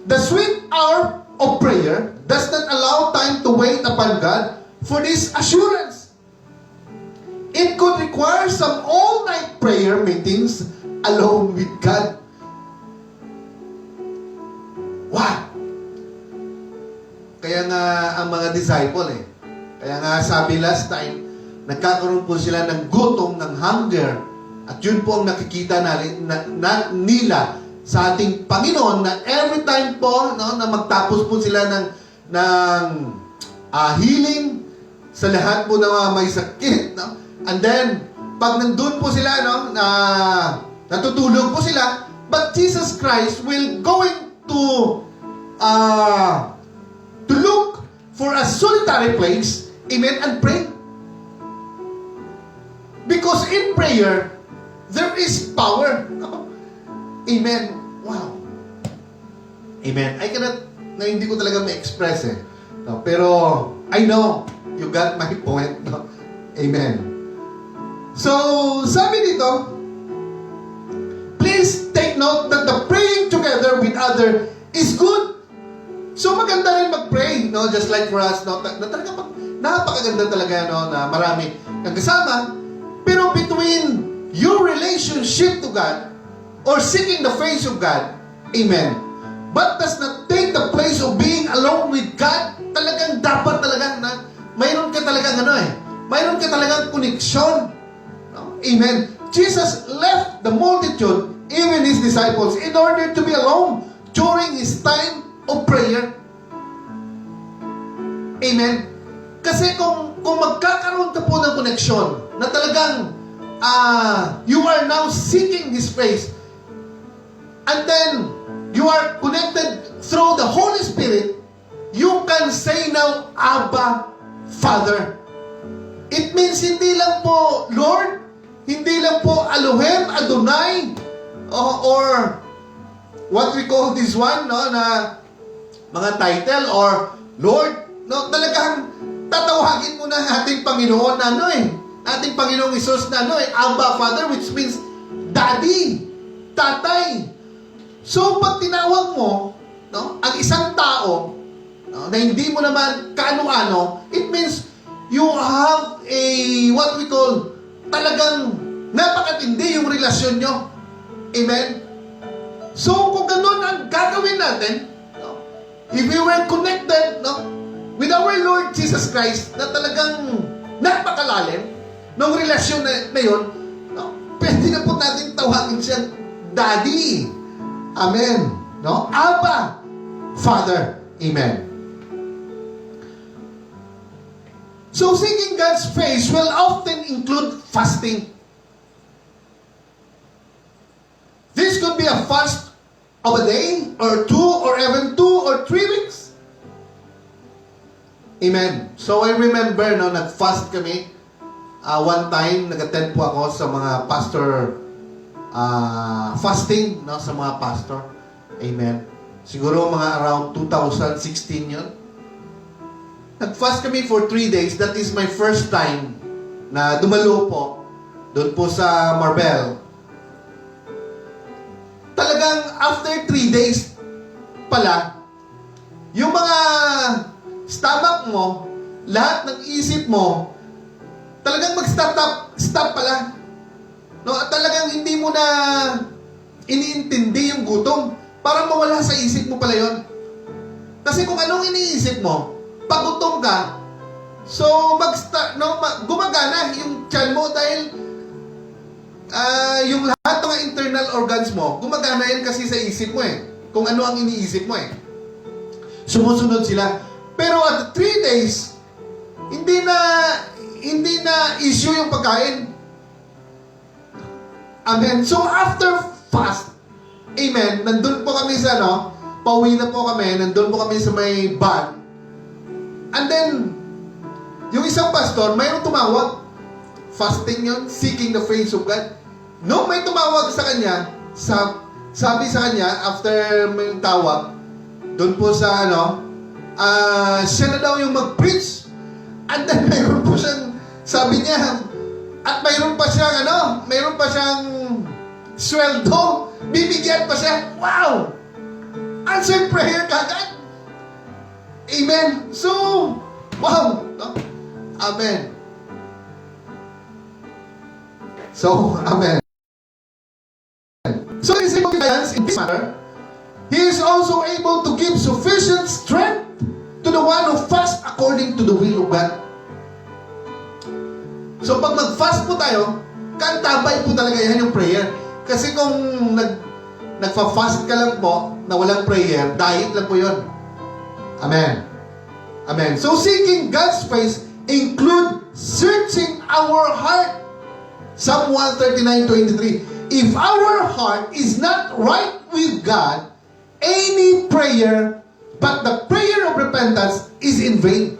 The sweet hour of prayer does not allow time to wait upon God for this assurance. It could require some all-night prayer meetings alone with God. Wow! Kaya nga ang mga disciple kaya nga sabi last time, nagkakaroon po sila ng gutom, ng hunger, at yun po ang nakikita nila sa ating Panginoon na every time po na magtapos po sila ng healing sa lahat po ng mga may sakit, and then pag nandun po sila na natutulog po sila, but Jesus Christ will going to look for a solitary place, amen, and pray. Because in prayer there is power. Amen. Wow. Amen. I cannot, hindi ko talaga ma-express No, pero I know you got my point. No? Amen. So, sabi dito, please take note that the praying together with other is good. So, maganda rin mag-pray, no? Just like for us, no? Na talaga, napakaganda talaga, no? Na marami kang kasama. Pero between your relationship to God or seeking the face of God, amen, but does not take the place of being alone with God, talagang dapat talagang na mayroon ka talagang mayroon ka talagang koneksyon. No? Amen. Jesus left the multitude, even his disciples, in order to be alone during his time of prayer. Amen. Kasi kung magkakaroon ka po ng koneksyon na talagang you are now seeking his face, and then you are connected through the Holy Spirit, you can say now, Abba, Father. It means hindi lang po Lord, hindi lang po Elohim, Adonai, or what we call this one, no, na mga title, or Lord, no, talagang tatawagin mo na ating Panginoon na ating Panginoong Isus na Abba, Father, which means Daddy, Tatay. So, pag tinawag mo, no, ang isang tao, no, na hindi mo naman kaano-ano, it means you have a, what we call, talagang napakatindi yung relasyon nyo. Amen? So, kung ganun ang gagawin natin, no, if we were connected, no, with our Lord Jesus Christ, na talagang napakalalim ng relasyon na yun, no, pwede na po natin tawagin siyang Daddy. Amen. No? Abba, Father. Amen. So, seeking God's face will often include fasting. This could be a fast of a day, or 2, or even 2 or 3 weeks. Amen. So, I remember, no, nag-fast kami. One time, nag-attend po ako sa mga pastor fasting, no, sa mga pastor. Amen. Siguro mga around 2016 yun. Nag-fast kami for 3 days. That is my first time na dumalo po doon po sa Marbel. Talagang after 3 days pala, yung mga stomach mo, lahat ng isip mo, talagang mag-stop pala. No, at talagang hindi mo na iniintindi yung gutom. Para mawala sa isip mo pala yon. Kasi kung anong iniisip mo, pag gutom ka, so gumagana yung tiyan mo dahil yung lahat ng internal organs mo, gumagana yan kasi sa isip mo kung ano ang iniisip mo Sumusunod sila. Pero at 3 days, hindi na issue yung pagkain. Amen. So after fast, amen, nandun po kami sa pauwi na po kami, nandun po kami sa may van. And then, yung isang pastor, mayroong tumawag fasting yun, seeking the face of God. Nung may tumawag sa kanya, sabi sa kanya, after may tawag, doon po sa siya na daw yung mag-preach. And then mayroon po siyang, sabi niya, at mayroon pa siyang sweldo, bibigyan pa siya. Wow! Answered prayer kagad. Amen. So, wow! No? Amen. So, amen. So, in this matter, He is also able to give sufficient strength to the one who fasts according to the will of God. So, pag mag-fast po tayo, kantabay po talaga yan yung prayer. Kasi kung nagfa-fast ka lang po, na walang prayer, diet lang po yun. Amen. Amen. So, seeking God's face include searching our heart. Psalm 139:23. If our heart is not right with God, any prayer but the prayer of repentance is in vain.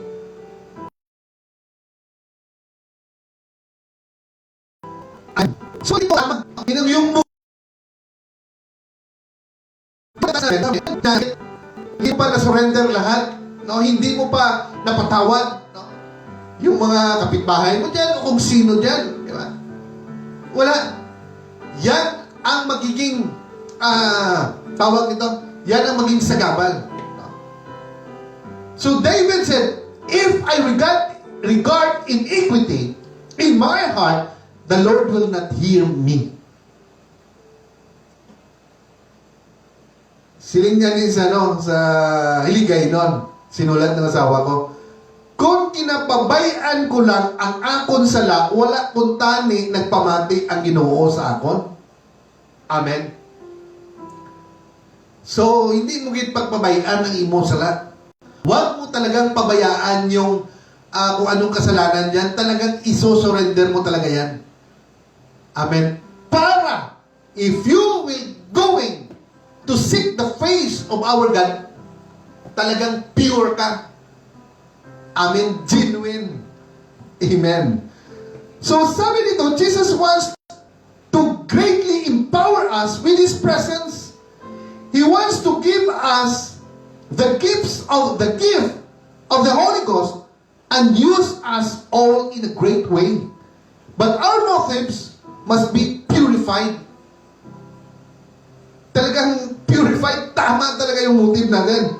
So, ito yung hindi pa na-surrender lahat, no? Hindi mo pa napatawad, no? Yung mga kapitbahay mo dyan, o kung sino dyan, di ba? Wala. Yan ang magiging tawag nito, yan ang magiging sagabal. No? So David said, if I regard iniquity in my heart, the Lord will not hear me. Siling niya din sa Hiligay nun, sinulat ng asawa ko, kung kinapabayan ko lang ang akon sala, wala kung tani nagpamati ang Ginoo sa akon. Amen. So, hindi mo git pagpabayaan ang imo sala. Huwag mo talagang pabayaan yung kung anong kasalanan yan, talagang iso-surrender mo talaga yan. Amen. Para, if you will going to seek the face of our God, talagang pure ka. Amen. Genuine. Amen. So, sabi dito, Jesus wants to greatly empower us with His presence. He wants to give us the gift of the Holy Ghost and use us all in a great way. But our motives must be purified. Talagang purified. Tama talaga yung motive natin.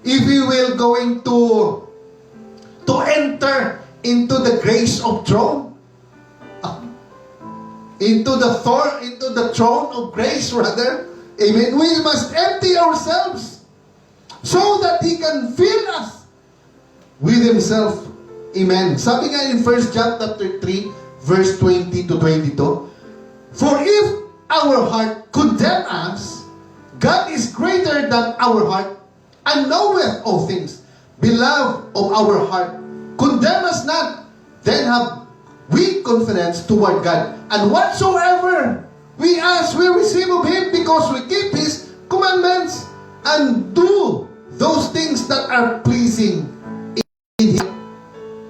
If we will going to enter into the grace of throne, into the throne of grace rather, amen, we must empty ourselves so that He can fill us with Himself. Amen. Sabi nga in 1 John chapter 3 verse 20 to 22, for if our heart condemn us, God is greater than our heart and knoweth all things. Beloved of our heart, condemn us not, then have we confidence toward God. And whatsoever we ask, we receive of Him, because we keep His commandments and do those things that are pleasing in Him.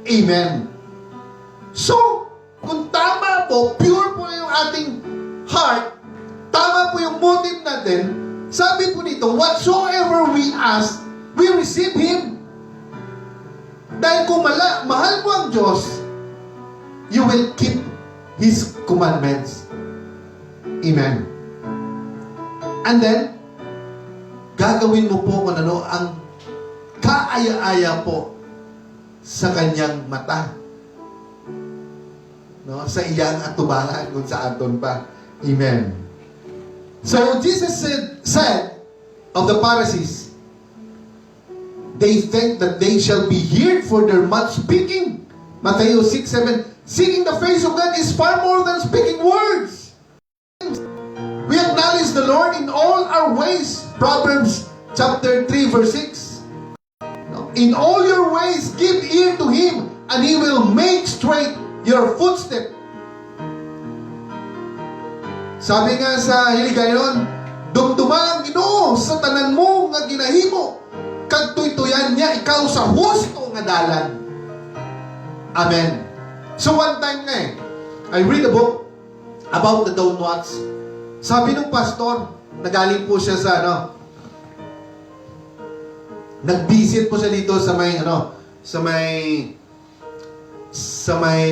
Amen. So, kung tama po, pure po yung ating heart, tama po yung motive natin, sabi po dito, whatsoever we ask, we receive Him. Dahil kung mahal mo ang Diyos, you will keep His commandments. Amen. And then, gagawin mo po kung ano ang kaaya-aya po sa kanyang mata. No? Sa iyang atubangan kung sa aton pa. Amen. So, Jesus said of the Pharisees, they think that they shall be heard for their much speaking. Matthew 6:7, seeking the face of God is far more than speaking words. We acknowledge the Lord in all our ways. Proverbs chapter 3 verse 6. In all your ways, give ear to Him, and He will make straight your footstep. Sabi nga sa Hiligayon, dumduman ang Ginoo sa tanan mo nga ginahimo, kag tuytuyan niya ikaw sa husto nga dalan. Amen. So one time nga I read a book about the donuts. Sabi ng pastor, nagaling po siya sa nag-visit po siya dito sa may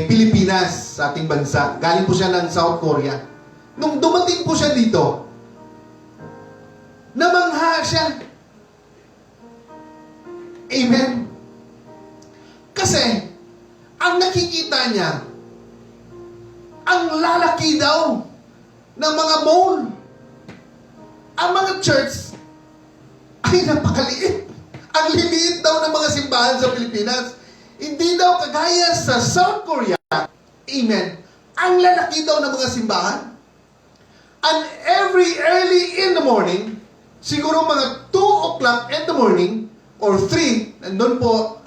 Pilipinas, sa ating bansa. Galing po siya ng South Korea. Nung dumating po siya dito, namangha siya. Amen. Kasi, ang nakikita niya, ang lalaki daw ng mga mall. Ang mga church ay napakaliit. Ang liliit daw ng mga simbahan sa Pilipinas. Hindi daw kagaya sa South Korea. Amen. Ang lalaki daw ng mga simbahan. And every early in the morning, siguro mga 2 o'clock in the morning, or 3, nandun po,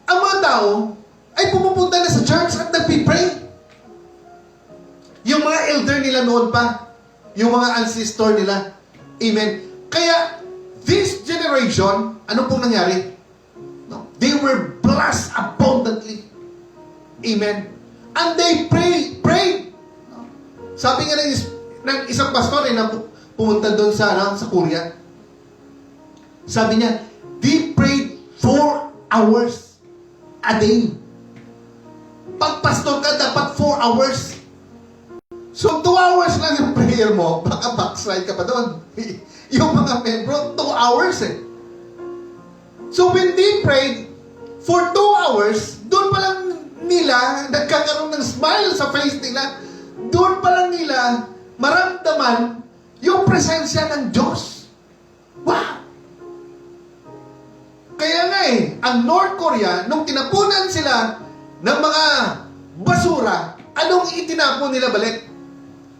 ang mga tao ay pumupunta na sa church at nagpipray. Yung mga elder nila noon pa, yung mga ancestor nila. Amen. Kaya, this generation, ano pong nangyari? No? They were blessed abundantly. Amen. And they prayed. No? Sabi nga ng isang pastor na pumunta doon sa Korea. Sabi niya, they prayed 4 hours a day. Pag pastor ka, dapat 4 hours. So, 2 hours lang yung prayer mo, baka backslide ka pa doon. Yung mga membro, 2 hours eh. So, when they prayed for 2 hours, doon pa lang nila, nagkakaroon ng smile sa face nila, doon pa lang nila maramdaman yung presensya ng Diyos. Wow! Kaya nga ang North Korea, nung tinapunan sila ng mga basura, anong itinapon nila balik?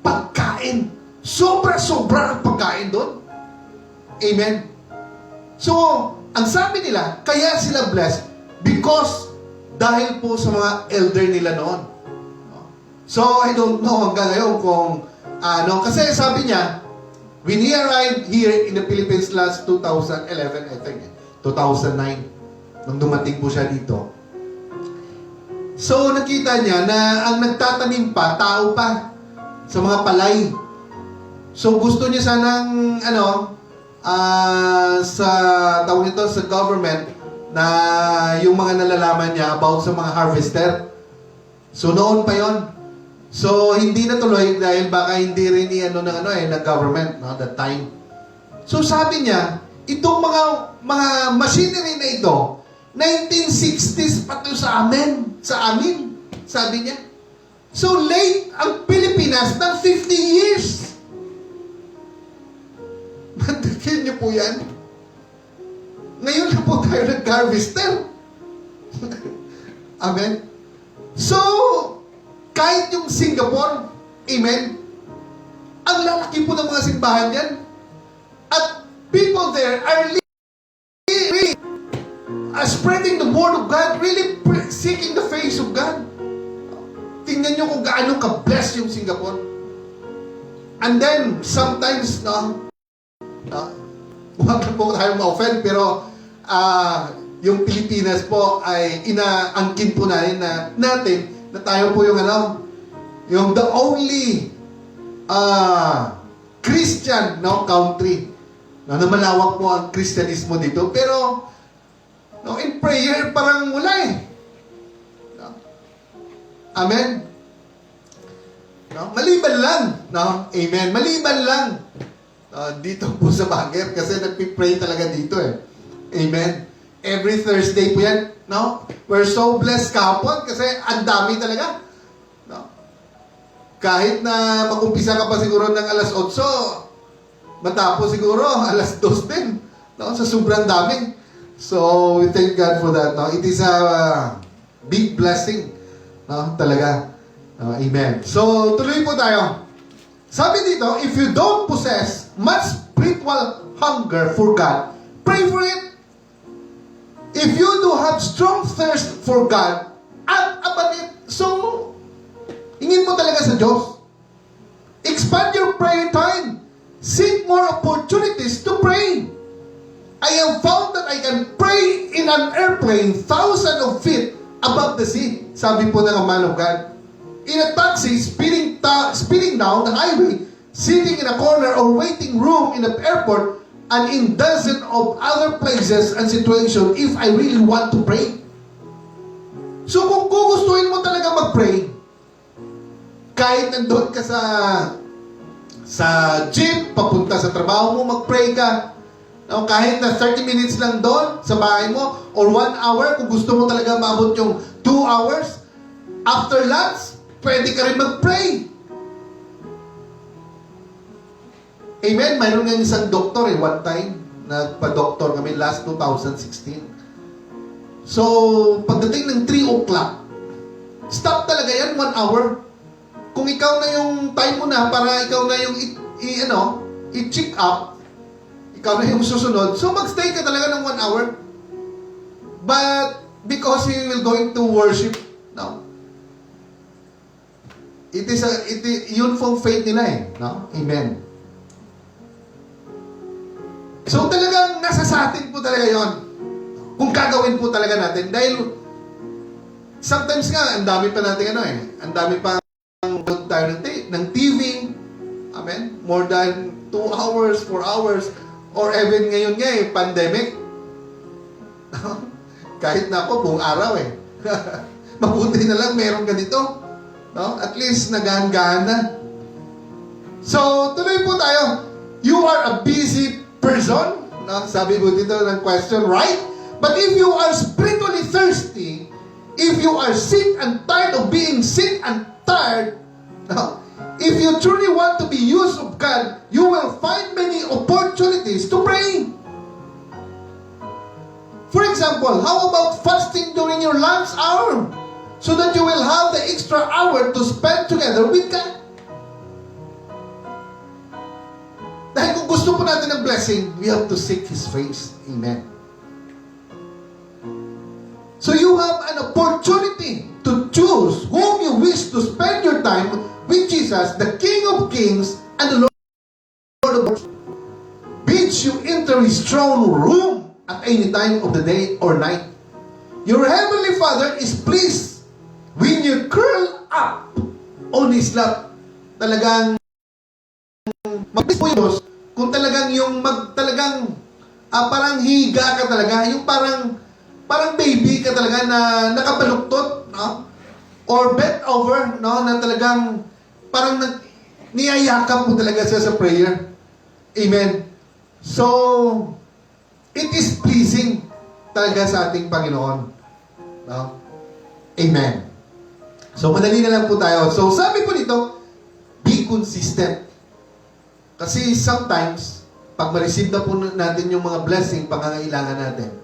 Pagkain. Sobra-sobra ang pagkain doon. Amen. So, ang sabi nila, kaya sila blessed because dahil po sa mga elder nila noon. So, I don't know hanggang ngayon kung kasi sabi niya, when he arrived here in the Philippines last 2011, I think, 2009, nung dumating po siya dito. So, nakita niya na ang nagtatanim pa, tao pa, sa mga palay. So, gusto niya sanang, sa government, na yung mga nalalaman niya about sa mga harvester. So, noon pa yon. So, hindi na tuloy dahil baka hindi rin ng government, that time. So, sabi niya, itong mga machinery na ito, 1960s pa ito sa amin, sabi niya. So, late ang Pilipinas ng 50 years. Mandakin niyo po yan. Ngayon na po tayo nag-harvester. Amen? So, kahit yung Singapore, amen, ang lalaki po ng mga simbahan yan. At people there are really spreading the word of God, really seeking the face of God. Tingnan nyo kung gaano ka-bless yung Singapore. And then, sometimes, huwag na po tayo ma-offend, pero yung Pilipinas po ay inaangkin po natin na tayo po yung yung the only Christian country na malawak po ang Kristyanismo dito. Pero, in prayer, parang wala eh. Amen? Maliban lang. Amen? Maliban lang. Dito po sa Baguer, kasi nagpipray talaga dito eh. Amen? Every Thursday po yan. We're so blessed kahapon kasi ang dami talaga. Kahit na mag-umpisa ka pa siguro ng alas 8, matapos siguro alas 2 din. Sa sobrang dami. So, we thank God for that. It is a big blessing. Talaga. Amen. So, tuloy po tayo. Sabi dito, if you don't possess much spiritual hunger for God, pray for it. If you do have strong thirst for God, act upon it. So, hingin mo talaga sa Diyos. Expand your prayer time. Seek more opportunities to pray. I have found that I can pray in an airplane thousands of feet above the sea. Sabi po ng man of God. in a taxi, speeding down the highway, sitting in a corner or waiting room in the airport, and in dozens of other places and situations if I really want to pray. So kung gugustuhin mo talaga mag-pray, kahit nandun ka sa jeep, papunta sa trabaho mo, mag-pray ka. No, kahit na 30 minutes lang doon sa bahay mo, or 1 hour, kung gusto mo talaga maabot yung 2 hours, after lunch, pwede ka rin mag-pray. Amen? Mayroon nga isang doktor one time, nagpa-doktor kami last 2016. So, pagdating ng 3 o'clock, stop talaga yan, 1 hour. Kung ikaw na yung time mo na, para ikaw na yung i-check up, ikaw na yung susunod, so magstay ka talaga ng 1 hour. But, because you will going to worship, no? Yun pong faith nila eh, no? Amen. So talagang nasa sa atin po talaga yon. Kung gagawin po talaga natin. Dahil sometimes nga, ang dami pa natin ang dami pa tayo ng TV. Amen? More than 2 hours, 4 hours, or even ngayon nga pandemic. Kahit na ako, buong araw Mabuti na lang meron ganito. No? At least nagahanggahan na. So, tuloy po tayo. You are a busy person. No? Sabi po dito ng question, right? But if you are spiritually thirsty, if you are sick and tired of being sick and tired, no? If you truly want to be used of God, you will find many opportunities to pray. For example, how about fasting during your lunch hour? So that you will have the extra hour to spend together with God. Dahil kung gusto po natin ng blessing, we have to seek His face. Amen. So you have an opportunity to choose whom you wish to spend your time with Jesus, the King of Kings and the Lord of Lords. Bids you enter His throne room at any time of the day or night. Your Heavenly Father is pleased when you curl up on His lap. Talagang mag-miss po yung Diyos kung talagang parang higa ka talaga, yung parang baby ka talaga na nakabaluktot, no? Or bent over, no? Na talagang parang niyayakap mo talaga siya sa prayer. Amen. So, it is pleasing talaga sa ating Panginoon. No? Amen. So, madali na lang po tayo. So, sabi po dito, be consistent. Kasi sometimes, pag ma-receive na po natin yung mga blessing, pangangailangan natin,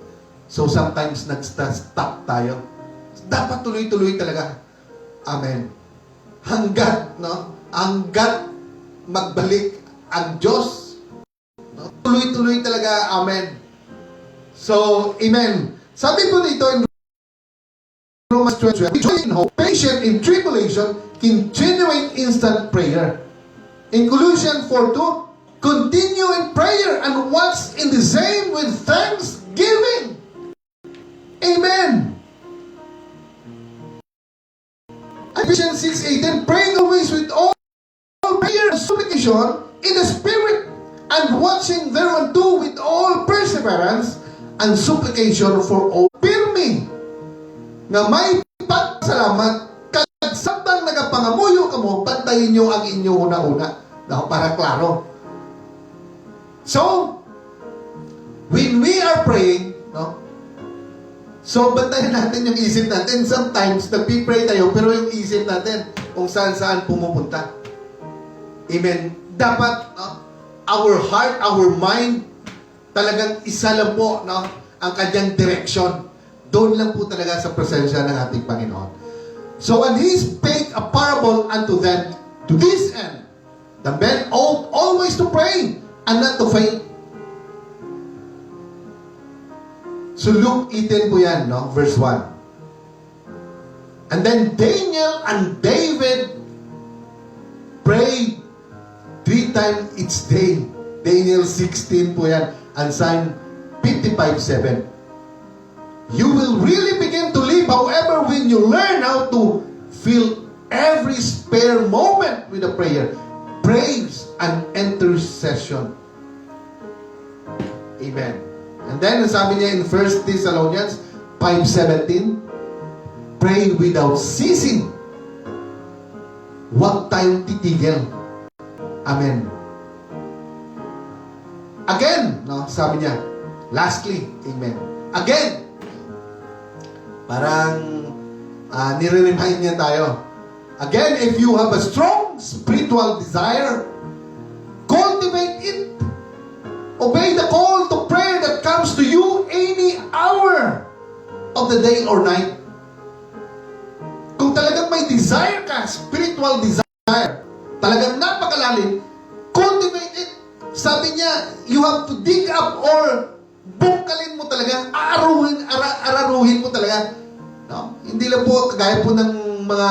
so sometimes nag-stop tayo. Dapat tuloy-tuloy talaga. Amen. Hanggat magbalik ang Diyos, no? Tuloy-tuloy talaga. Amen. So, amen. Sabi po dito in Romans 12, rejoice in hope, patient in tribulation, continuing instant prayer. In Colossians 4:2, continue in prayer and watch in the same with thanksgiving. Amen. Ephesians 6:18, praying always with all prayer and supplication in the Spirit, and watching thereunto with all perseverance and supplication for all. Pirmi, nga may pagsalamat, kagsabang nagapangamuyo ka mo, bantayin nyo ang inyo una-una. Para klaro. So, when we are praying, no? So, bantayan natin yung isip natin. Sometimes, nagpipray tayo, pero yung isip natin, kung saan-saan pumupunta. Amen. Dapat, our heart, our mind, talagang isa lang po, no? Ang kanyang direction. Doon lang po talaga sa presensya ng ating Panginoon. So, and He spake a parable unto them to this end. The men ought always to pray and not to faint. So Luke 18 po yan, no? Verse 1. And then Daniel and David prayed 3 times each day. Daniel 16 po yan. And Psalm 55:7. You will really begin to live, however, when you learn how to feel every spare moment with a prayer, praise, and intercession. Amen. And then, sabi niya in 1 Thessalonians 5:17, pray without ceasing. Huwag tayong titigil. Amen. Again, no, sabi niya, lastly, amen. Again, parang nire-remind niya tayo. Again, if you have a strong spiritual desire, cultivate it. Obey the call to prayer that comes to you any hour of the day or night. Kung talagang may desire ka, spiritual desire, talagang napakalalim, cultivate it. Sabi niya, you have to dig up or bungkalin mo talaga, araruhin mo talaga. No? Hindi lang po kagaya po ng mga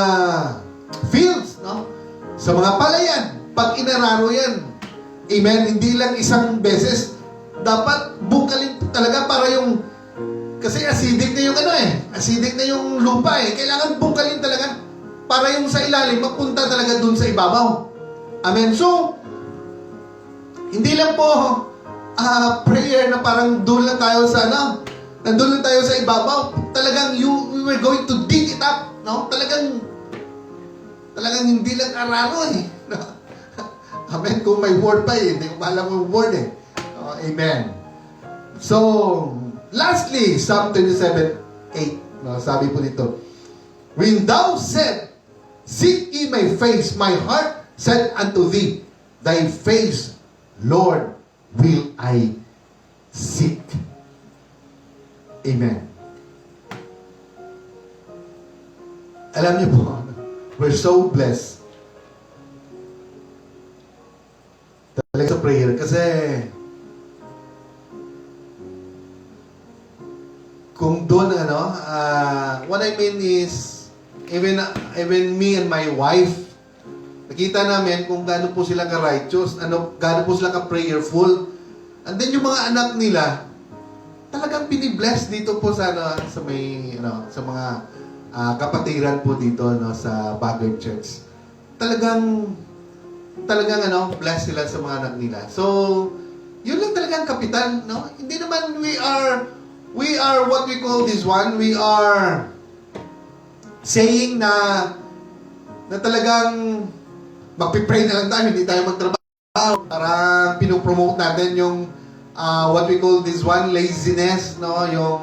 fields, no? Sa mga palayan, pag inararo yan, amen, hindi lang isang beses, dapat bungkalin talaga para yung, kasi acidic na yung acidic na yung lupa kailangan bungkalin talaga para yung sa ilalim mapunta talaga dun sa ibabaw. Amen. So, hindi lang po prayer na parang doon lang tayo sa nandun lang tayo sa ibabaw. Talagang we were going to dig it up, no? Talagang hindi lang araro no? Amen. Kung may word pa hindi ko alam yung word Oh, amen. So, lastly, Psalm 27:8. No, sabi po dito, when thou said, seek ye my face, my heart said unto thee, thy face, Lord, will I seek. Amen. Alam niyo po, we're so blessed talaga sa prayer kasi kung doon what I mean is even me and my wife, nakita namin kung gaano po sila ka-righteous, gaano po sila ka-prayerful. And then yung mga anak nila, talagang binibless dito po sa may sa mga kapatiran po dito sa Baguio Church. Talagang bless sila sa mga anak nila. So, yun lang talagang kapitan, no? Hindi naman we are what we call this one, we are saying na talagang magpipray na lang tayo, hindi tayo magtrabaho. Parang pinopromote natin yung what we call this one, laziness, no? Yung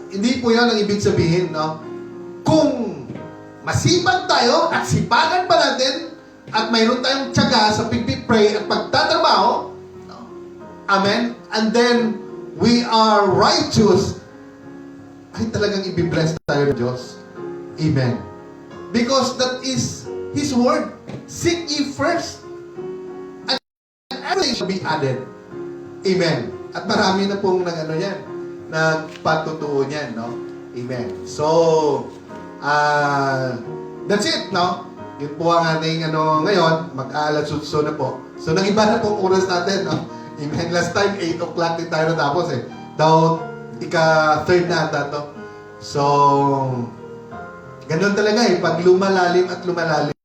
hindi po yan ang ibig sabihin, no? Kung masipag tayo at sipagan pa natin at mayroon tayong tiyaga sa pagpipray at pagtatrabaho, no? Amen? And then we are righteous, ay talagang ibibless tayo ng Diyos. Amen. Because that is His word. Seek ye first, and everything shall be added. Amen. At marami na pong nagpatutuo niyan, no? Amen. So, that's it, no? Yun po ang ating ngayon, mag-aalas-utso na po. So, nag-iba na po oras natin, no? Amen. Last time, 8 o'clock din tayo natapos Daw, ika-third na ata to. So, ganun talaga pag lumalalim at lumalalim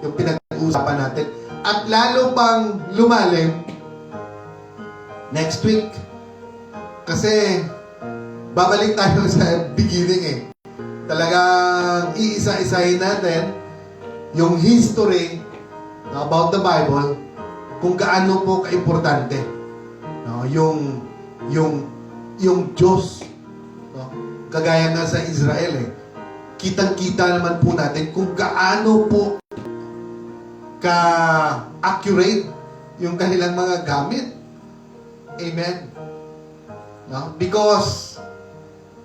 yung pinag-uusapan natin. At lalo pang lumalim next week. Kasi, babalik tayo sa beginning Talagang iisa-isahin natin yung history about the Bible, kung gaano po kaimportante, no, yung Diyos, no? Kagaya nga sa Israel kitang-kita naman po natin kung gaano po ka-accurate yung kanilang mga gamit. Amen. No? Because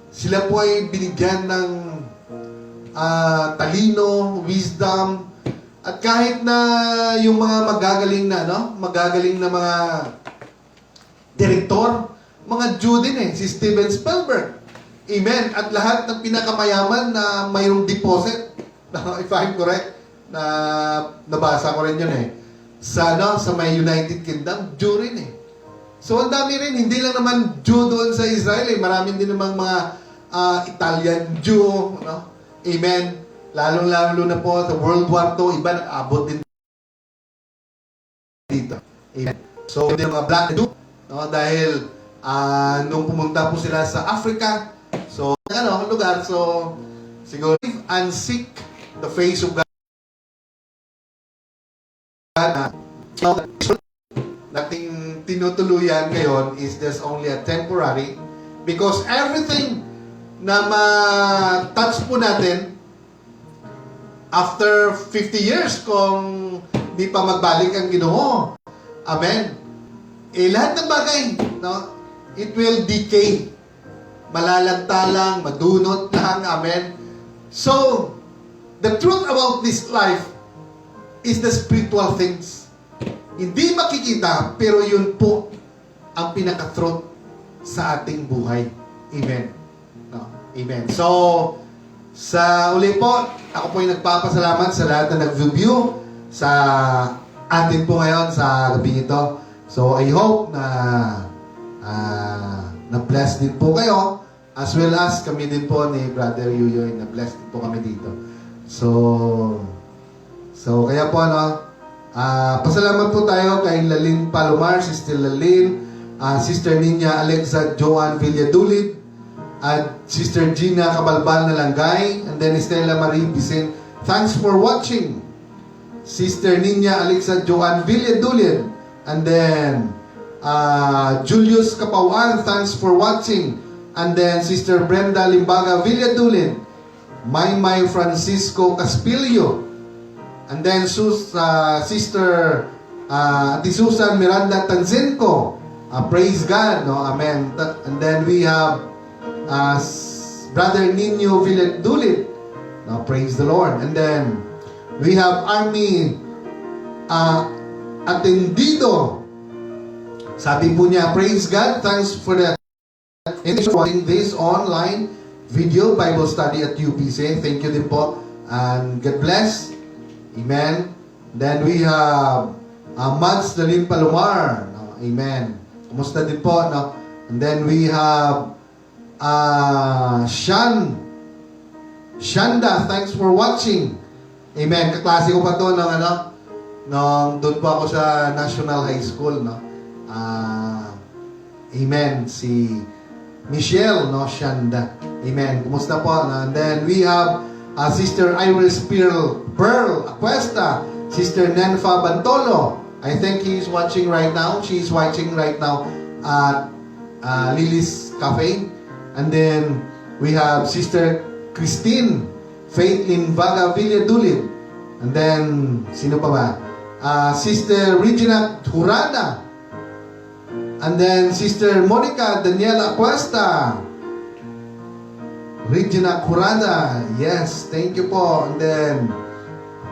sila po ay binigyan ng talino, wisdom, at kahit na yung mga magagaling na mga direktor, mga Jew din si Steven Spielberg. Amen. At lahat ng pinakamayaman na mayroong deposit, if I'm correct, na nabasa ko rin yun sa may United Kingdom, Jew rin So, ang dami rin, hindi lang naman Jew doon sa Israel Maraming din namang mga Italian Jew, no? Amen. Lalong-lalo na po sa World War II, iba nag-abot din dito. Amen. So, yung mga Black Jew, no, dahil nung pumunta po sila sa Africa, so, lugar, so, siguro, and seek the face of God. Nating tinutuluyan ngayon is just only a temporary because everything na ma-touch po natin after 50 years kung di pa magbalik ang Ginoo. Amen. Lahat ng bagay, no? It will decay. Malalanta lang, madunot lang. Amen. So, the truth about this life is the spiritual things. Hindi makikita, pero yun po ang pinaka-truth sa ating buhay. Amen. No? Amen. So, sa uli po, ako po yung nagpapasalamat sa lahat na nag-view sa atin po ngayon sa gabi ito. So, I hope na na-bless din po kayo as well as kami din po ni Brother Yuyoy na-bless din po kami dito. So kaya po pasalamat po tayo kay Lalin Palomar, Sister Lalin, Sister Ninya Alexa Joan Villadulid, at Sister Gina Cabalbal na Langgay, and then Estela Marie Bisen. Thanks for watching. Sister Ninya Alexa Joan Villadulid, and then Julius Kapawan, thanks for watching. And then Sister Brenda Limbaga Villadulid, Maymay Francisco Caspilio, and then Sister Ati Susan Miranda Tanzenko. Praise God, no? Amen. And then we have Brother Nino Villadulid. No, praise the Lord. And then we have Army Atendido. Sabi po niya, praise God, thanks for the watching this online video Bible study at UPC. Thank you din po. And God bless. Amen. Then we have Mads Dalim Palomar. No? Amen. Kumusta din po. No? And then we have Shanda. Thanks for watching. Amen. Kaklase ko pa to ng nung doon po ako sa National High School. No? Amen. Si Michelle, no? Shanda. Amen. Kumusta po? And then we have Sister Iris Pearl Acuesta, Sister Nenfa Bantolo. I think he's watching right now. She's watching right now at Lily's Cafe. And then we have Sister Christine Faithlin Vaga Villadulid. And then, sino pa ba? Sister Regina Hurada. And then, Sister Monica Daniela Acuesta. Regina Curada. Yes, thank you po. And then,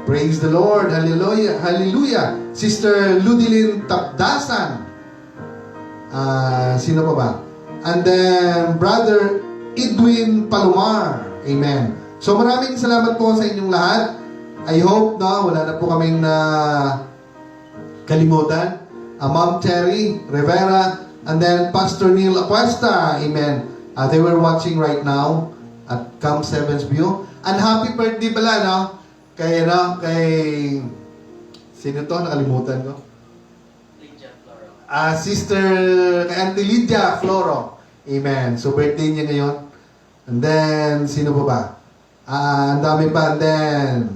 praise the Lord. Hallelujah. Hallelujah. Sister Ludilin Tapdasan. Sino pa ba? And then, Brother Edwin Palomar. Amen. So, maraming salamat po sa inyong lahat. I hope, no, wala na po kaming kalimutan. Ma'am Terry Rivera, and then Pastor Neil Acuesta. Amen. They were watching right now at Camp 7's View. And happy birthday pala, no? Kay sino to? Nakalimutan ko. Lydia Floro. Sister, kay Auntie Lydia Floro. Amen. So, birthday niya ngayon. And then, sino pa ba? Ang dami pa. And then,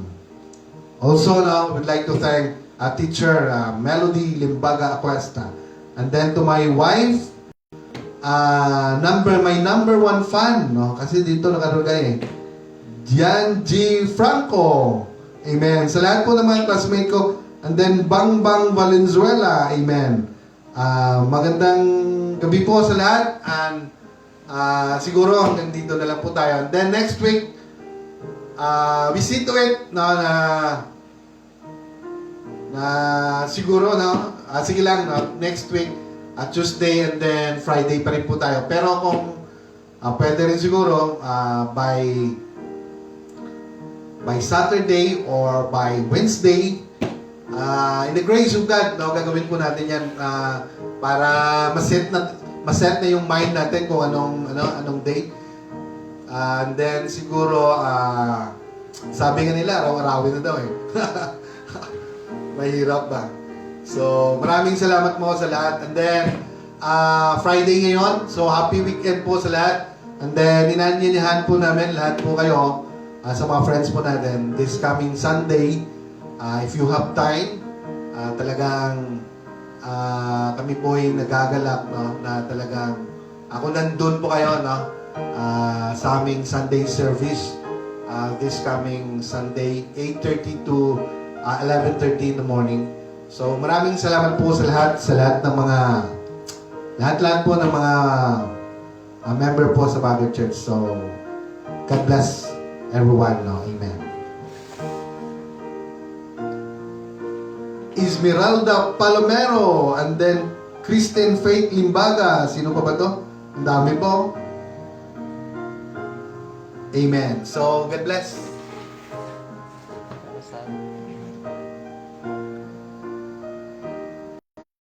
also, no, we'd like to thank teacher Melody Limbaga Acuesta. And then to my wife, my number one fan, no? Kasi dito nakalagay Jan G. Franco. Amen. Sa lahat po ng mga classmate ko. And then Bang Valenzuela. Amen. Magandang gabi po sa lahat. And siguro hanggang dito na lang po tayo. And then next week, we see to it na siguro, no? Sige lang, no? Next week, Tuesday and then Friday pa rin po tayo. Pero kung pwede rin siguro by Saturday or by Wednesday, in the grace of God, no, gagawin po natin yan para maset na yung mind natin kung anong date. And then siguro Sabi nga nila, araw-arawin na daw eh. Mahirap ba? So, maraming salamat mo sa lahat. And then, Friday ngayon. So, happy weekend po sa lahat. And then, inanyanyahan po namin lahat po kayo sa mga friends po natin this coming Sunday. If you have time, talagang kami po ay nagagalak, no, na talagang ako nandun po kayo, no, sa aming Sunday service this coming Sunday 8:30 to 11:30 in the morning. So maraming salamat po sa lahat ng mga lahat po ng mga member po sa Baguio Church. So God bless everyone, no. Amen. Esmeralda Palomero, and then Kristen Faith Limbaga. Sino pa ba to? Ang dami po. Amen. So, God bless.